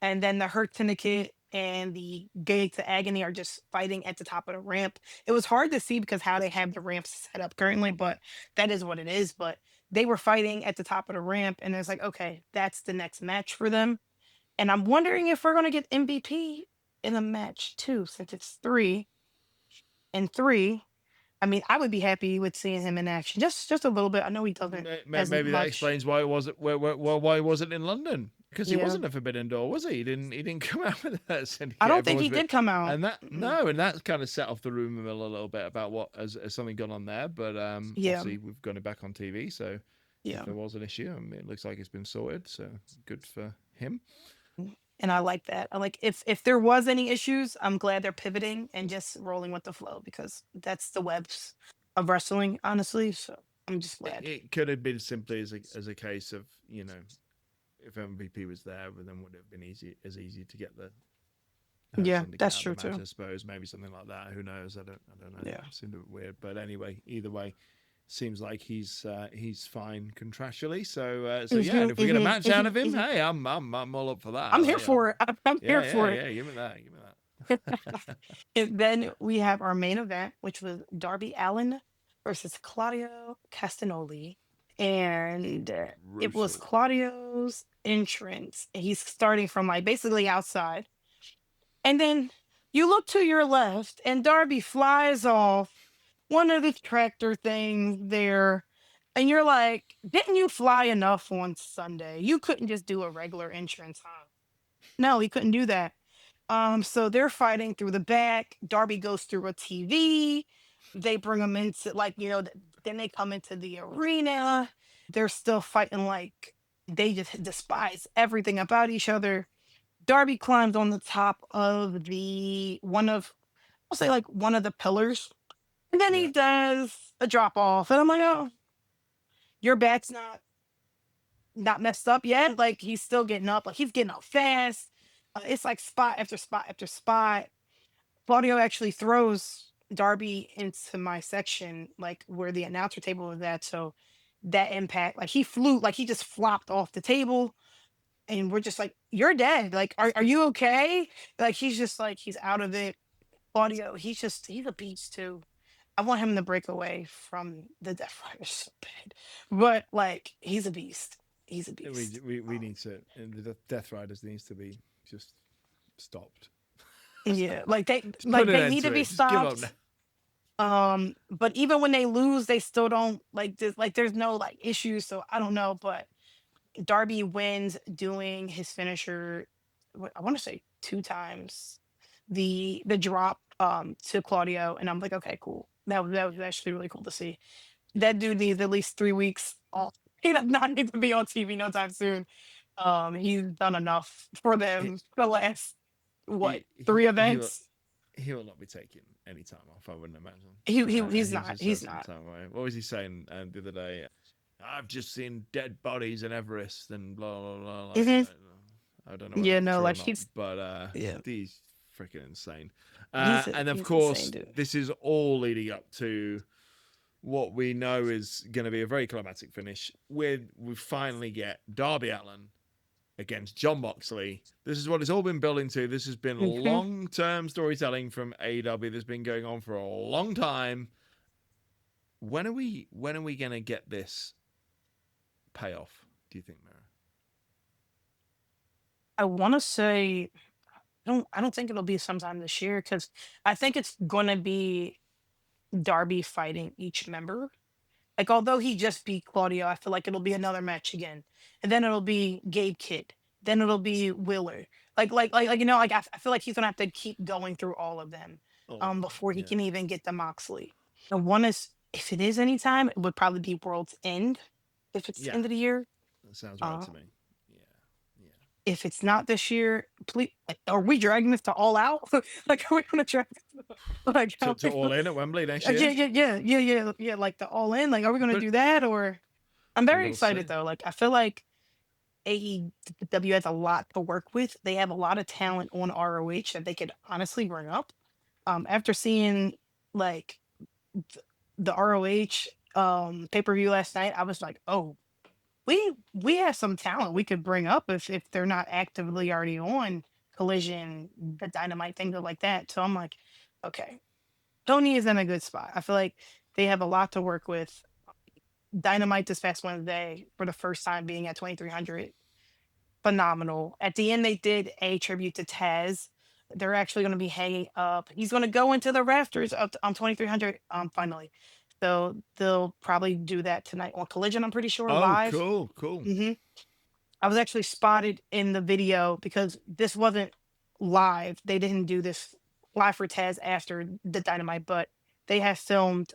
And then the Hurt Syndicate and the Gates to Agony are just fighting at the top of the ramp. It was hard to see because how they have the ramps set up currently, but that is what it is. But they were fighting at the top of the ramp, and it's like, okay, that's the next match for them. And I'm wondering if we're gonna get MVP in a match too, since it's 3 and 3. I mean, I would be happy with seeing him in action, just a little bit. I know he doesn't as maybe that much. explains why it wasn't why he wasn't in London, because he Yeah, wasn't a Forbidden Door, was he? He didn't come out with that I syndicate. don't think Everyone was he a bit, did come out. and that Mm-mm. no, and that kind of set off the rumor mill a little bit about what has something gone on there. But Yeah, obviously we've got it back on TV, so if yeah. there was an issue, I mean, it looks like it's been sorted. So good for him. And I like that. I like if there was any issues, I'm glad they're pivoting and just rolling with the flow because that's the webs of wrestling, honestly. So I'm just It, glad. it could have been simply as a case of if MVP was there, but then would it have been easy to get the Yeah, syndicate that's out of true the match? too. I suppose maybe something like that. Who knows? I don't know. Yeah. It seemed a bit weird, but anyway, either way, seems like he's fine contractually. So yeah, and Mhm, if we get a mhm, match out mhm, of him, mhm. hey, I'm all up for I'm that. here for it. I'm here for it. Yeah. Give me that. Give me that. And then we have our main event, which was Darby Allin versus Claudio Castagnoli. And it was Brutal. Claudio's entrance. He's starting from like basically outside. And then you look to your left, and Darby flies off one of the tractor things there. And you're like, didn't you fly enough on Sunday? You couldn't just do a regular entrance, huh? No, he couldn't do that. So they're fighting through the back. Darby goes through a TV. They bring him into like, then they come into the arena. They're still fighting like they just despise everything about each other. Darby climbs on the top of I'll say like one of the pillars. And then Yeah. he does a drop off. And I'm like, oh, your back's not messed up yet. Like he's still getting up. Like he's getting up fast. It's like spot after spot after spot. Claudio actually throws Darby into my section, like where the announcer table was at. So that impact, like he flew, like he just flopped off the table. And we're just like, you're dead. Like, are you okay? Like he's just like he's out of it. Claudio, he's a beast too. I want him to break away from the Death Riders so bad. But like he's a beast. He's a beast. We need to. And the Death Riders needs to be just stopped. Yeah, Just put like an they end need to to be it. Just give up now. stopped. But even when they lose, they still don't there's no like issues. So I don't know, but Darby wins doing his finisher. I want to say two times the drop to Claudio, and I'm like, okay, cool. That was actually really cool to see. That dude needs at least 3 weeks off. He does not need to be on TV no time soon. He's done enough for He, them the last what he, he, three he will events. he will not be taking any time off. I wouldn't imagine. He's He's not. just had He's some not. time away. What was he saying the other day? I've just seen dead bodies in Everest and blah blah blah. Like Hmm. I don't know whether Yeah, that's no, true or like not, he's but yeah, he's freaking insane. And of he's insane, course, dude. this is all leading up to what we know is going to be a very climatic finish. We finally get Darby Allin against John Moxley. This is what it's all been building to. This has been Hmm. long-term storytelling from AEW that's been going on for a long time. When are we going to get this payoff, do you think, Mara? I want to say I don't think it'll be sometime this year because I think it's gonna be Darby fighting each member. Like although he just beat Claudio, I feel like it'll be another match again, and then it'll be Gabe Kidd, then it'll be Willer. I feel like he's gonna have to keep going through all of them, All of them. before he Yeah. can even get the Moxley. And one is if it is anytime, it would probably be World's End, if it's the Yeah. end of the year. That sounds right Uh, to me. Yeah. Yeah. if it's not this year, please, like, are we dragging this to All Out? Like, are we gonna drag this like, To all in at Wembley next yeah, year. yeah, like the All In? Like, are we gonna But do that? Or I'm very we'll see. excited though. Like, I feel like AEW has a lot to work with. They have a lot of talent on ROH that they could honestly bring up. After seeing like the ROH pay per view last night, I was like, oh, we have some talent we could bring up if they're not actively already on Collision, the Dynamite, things like that. So I'm like, okay, Tony is in a good spot. I feel like they have a lot to work with. Dynamite this past Wednesday for the first time being at 2300, phenomenal. At the end, they did a tribute to Taz. They're actually going to be hanging up. He's going to go into the rafters up on 2300 finally. So they'll probably do that tonight on Collision. I'm pretty sure Oh, live. cool, cool. Hmm. I was actually spotted in the video because this wasn't live. They didn't do this live for Taz after the Dynamite, but they have filmed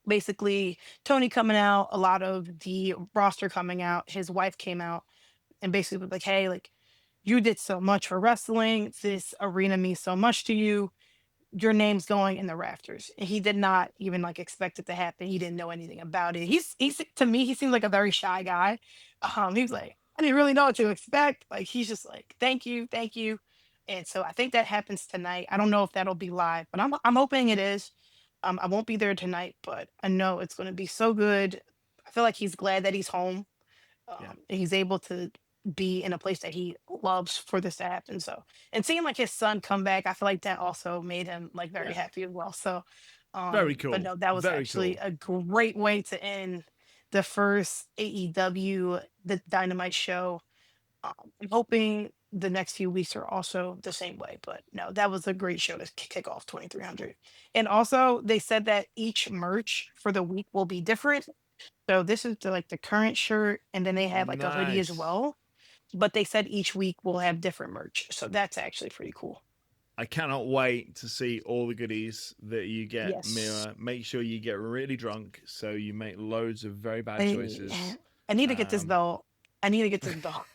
basically Tony coming out, a lot of the roster coming out. His wife came out and basically was like, "Hey, like you did so much for wrestling. This arena means so much to you. Your name's going in the rafters." And he did not even like expect it to happen. He didn't know anything about it. He's to me, he seems like a very shy guy. He was like, I didn't really know what to expect. Like he's just like, thank you. And so I think that happens tonight. I don't know if that'll be live, but I'm hoping it is. I won't be there tonight, but I know it's gonna be so good. I feel like he's glad that he's home. Yeah, And he's able to be in a place that he loves for this to happen. So, and seeing like his son come back, I feel like that also made him like very yeah. happy as well. So, Very but cool. no, that was Very actually cool. a great way to end the first AEW the Dynamite show. I'm hoping the next few weeks are also the same way. But no, that was a great show to kick off 2300. And also, they said that each merch for the week will be different. So this is the like the current shirt, and then they have like a hoodie as Nice. well. But they said each week will have different merch. So that's actually pretty cool. I cannot wait to see all the goodies that you get, Yes. Mira. Make sure you get really drunk so you make loads of very bad I, choices. I need to get this Um, belt. I need to get this belt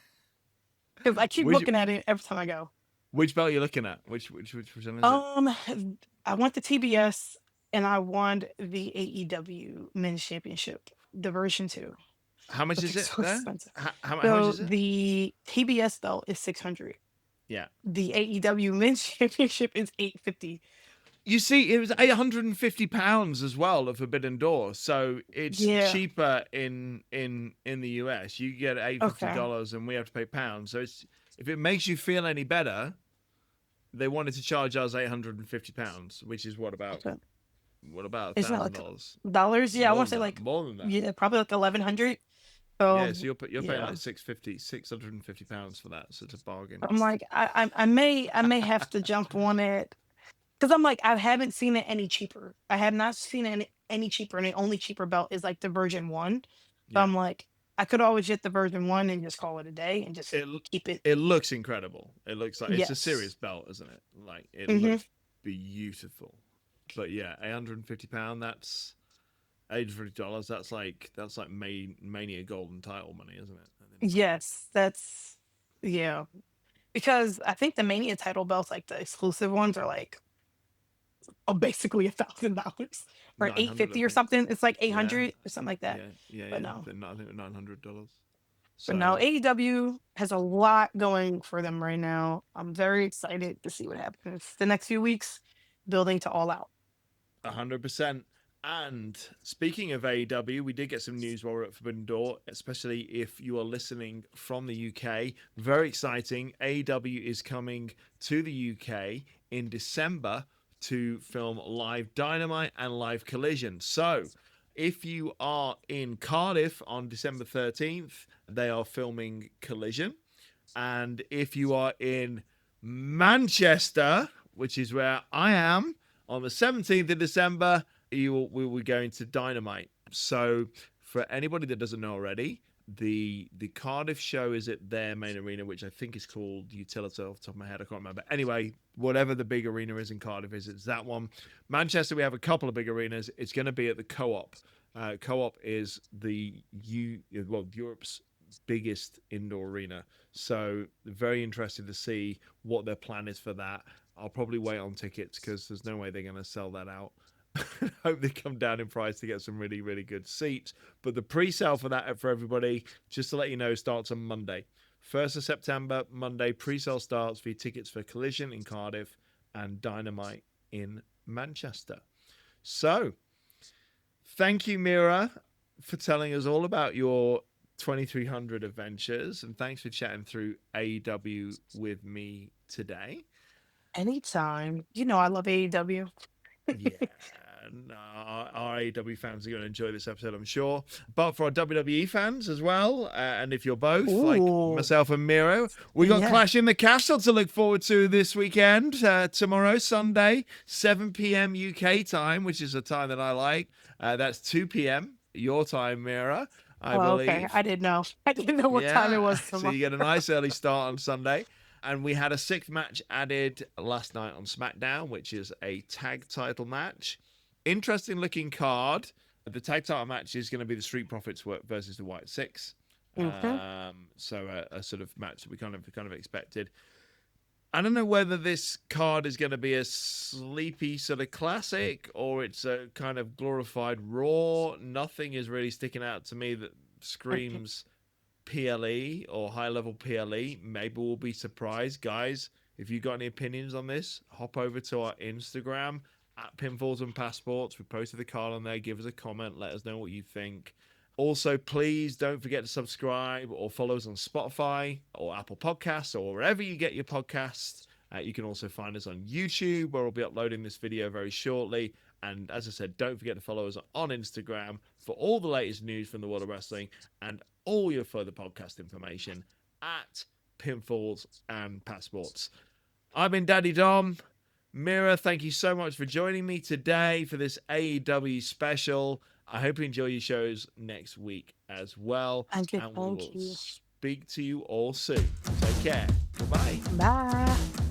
because I keep which looking at it every time I go. which belt are you looking at? Which one is it? Um, I want the TBS and I want the AEW Men's Championship, the version two, How much but is they're it so there? expensive. How much So is it? the TBS belt is 600. Yeah. The AEW Men's Championship is 850. You see, it was £850 as well of Forbidden Door, so it's Yeah. cheaper in the US. You get eight fifty Okay. dollars, and we have to pay pounds. So it's if it makes you feel any better, they wanted to charge us £850, which is Okay. what about It's not like $1,000? dollars. Yeah, I More want to than say that. like More than that. yeah, probably like 1100. Yeah, so So you're paying yeah, like £650 for that. So it's a bargain. I'm like I may have to jump on it because I'm like I haven't seen it any cheaper. I have not seen any cheaper, and the only cheaper belt is like the version one. So Yeah. I'm like I could always get the version one and just call it a day and just It keep it. it looks incredible. It looks like it's a Yes. serious belt, isn't it? Like it Hmm. looks beautiful. But yeah, £850. That's $850. That's like Mania Golden title money, isn't it? At the end of the day. Yes, that's yeah. Because I think the Mania title belts, like the exclusive ones, are like basically $1,000 or 900, I 850 or think. something. It's like Yeah, 800 or something like that. But yeah. no, I think $900. but no, So AEW has a lot going for them right now. I'm very excited to see what happens the next few weeks, building to All Out. 100%. And speaking of AEW, we did get some news while we we're at Forbidden Door, especially if you are listening from the UK. Very exciting. AEW is coming to the UK in December to film live Dynamite and live Collision. So if you are in Cardiff on December 13th, they are filming Collision. And if you are in Manchester, which is where I am, on the 17th of December, we will be going to Dynamite. So, for anybody that doesn't know already, the Cardiff show is at their main arena, which I think is called Utilita off the top of my head. I can't remember. Anyway, whatever the big arena is in Cardiff it's that one. Manchester, we have a couple of big arenas. It's going to be at the Co-op. Co-op is Europe's biggest indoor arena. So very interested to see what their plan is for that. I'll probably wait on tickets because there's no way they're going to sell that out. Hope they come down in price to get some really, really good seats. But the pre-sale for that for everybody, just to let you know, starts on Monday. 1st of September, Monday, pre-sale starts for your tickets for Collision in Cardiff and Dynamite in Manchester. So, thank you, Mirah, for telling us all about your 2300 adventures, and thanks for chatting through AEW with me today. Anytime. You know, I love AEW. Yeah, no, our AEW fans are going to enjoy this episode, I'm sure. But for our WWE fans as well, and if you're both, like Ooh, myself and Miro, we got yeah. Clash in the Castle to look forward to this weekend. Tomorrow, Sunday, 7 p.m. UK time, which is a time that I like. That's 2 p.m. your time, Mira, I Oh, okay. believe. I didn't know. I didn't know what time it Yeah, was so tomorrow. you get a nice early start on Sunday. And we had a sixth match added last night on SmackDown, which is a tag title match. Interesting looking card. The tag title match is going to be the Street Profits versus the White Six. Okay. So a sort of match that we kind of expected. I don't know whether this card is going to be a sleepy sort of classic or it's a kind of glorified Raw. Nothing is really sticking out to me that screams PLE or high level PLE. Maybe we'll be surprised, guys. If you got any opinions on this, hop over to our Instagram at Pinfalls and Passports. We posted the card on there. Give us a comment. Let us know what you think. Also, please don't forget to subscribe or follow us on Spotify or Apple Podcasts or wherever you get your podcasts. You can also find us on YouTube, where we'll be uploading this video very shortly. And as I said, don't forget to follow us on Instagram for all the latest news from the world of wrestling and all your further podcast information at Pinfalls and Passports. I've been Daddy Dom. Mirah, thank you so much for joining me today for this AEW special. I hope you enjoy your shows next week as well. And we will speak to you all soon. Take care. Goodbye. Bye.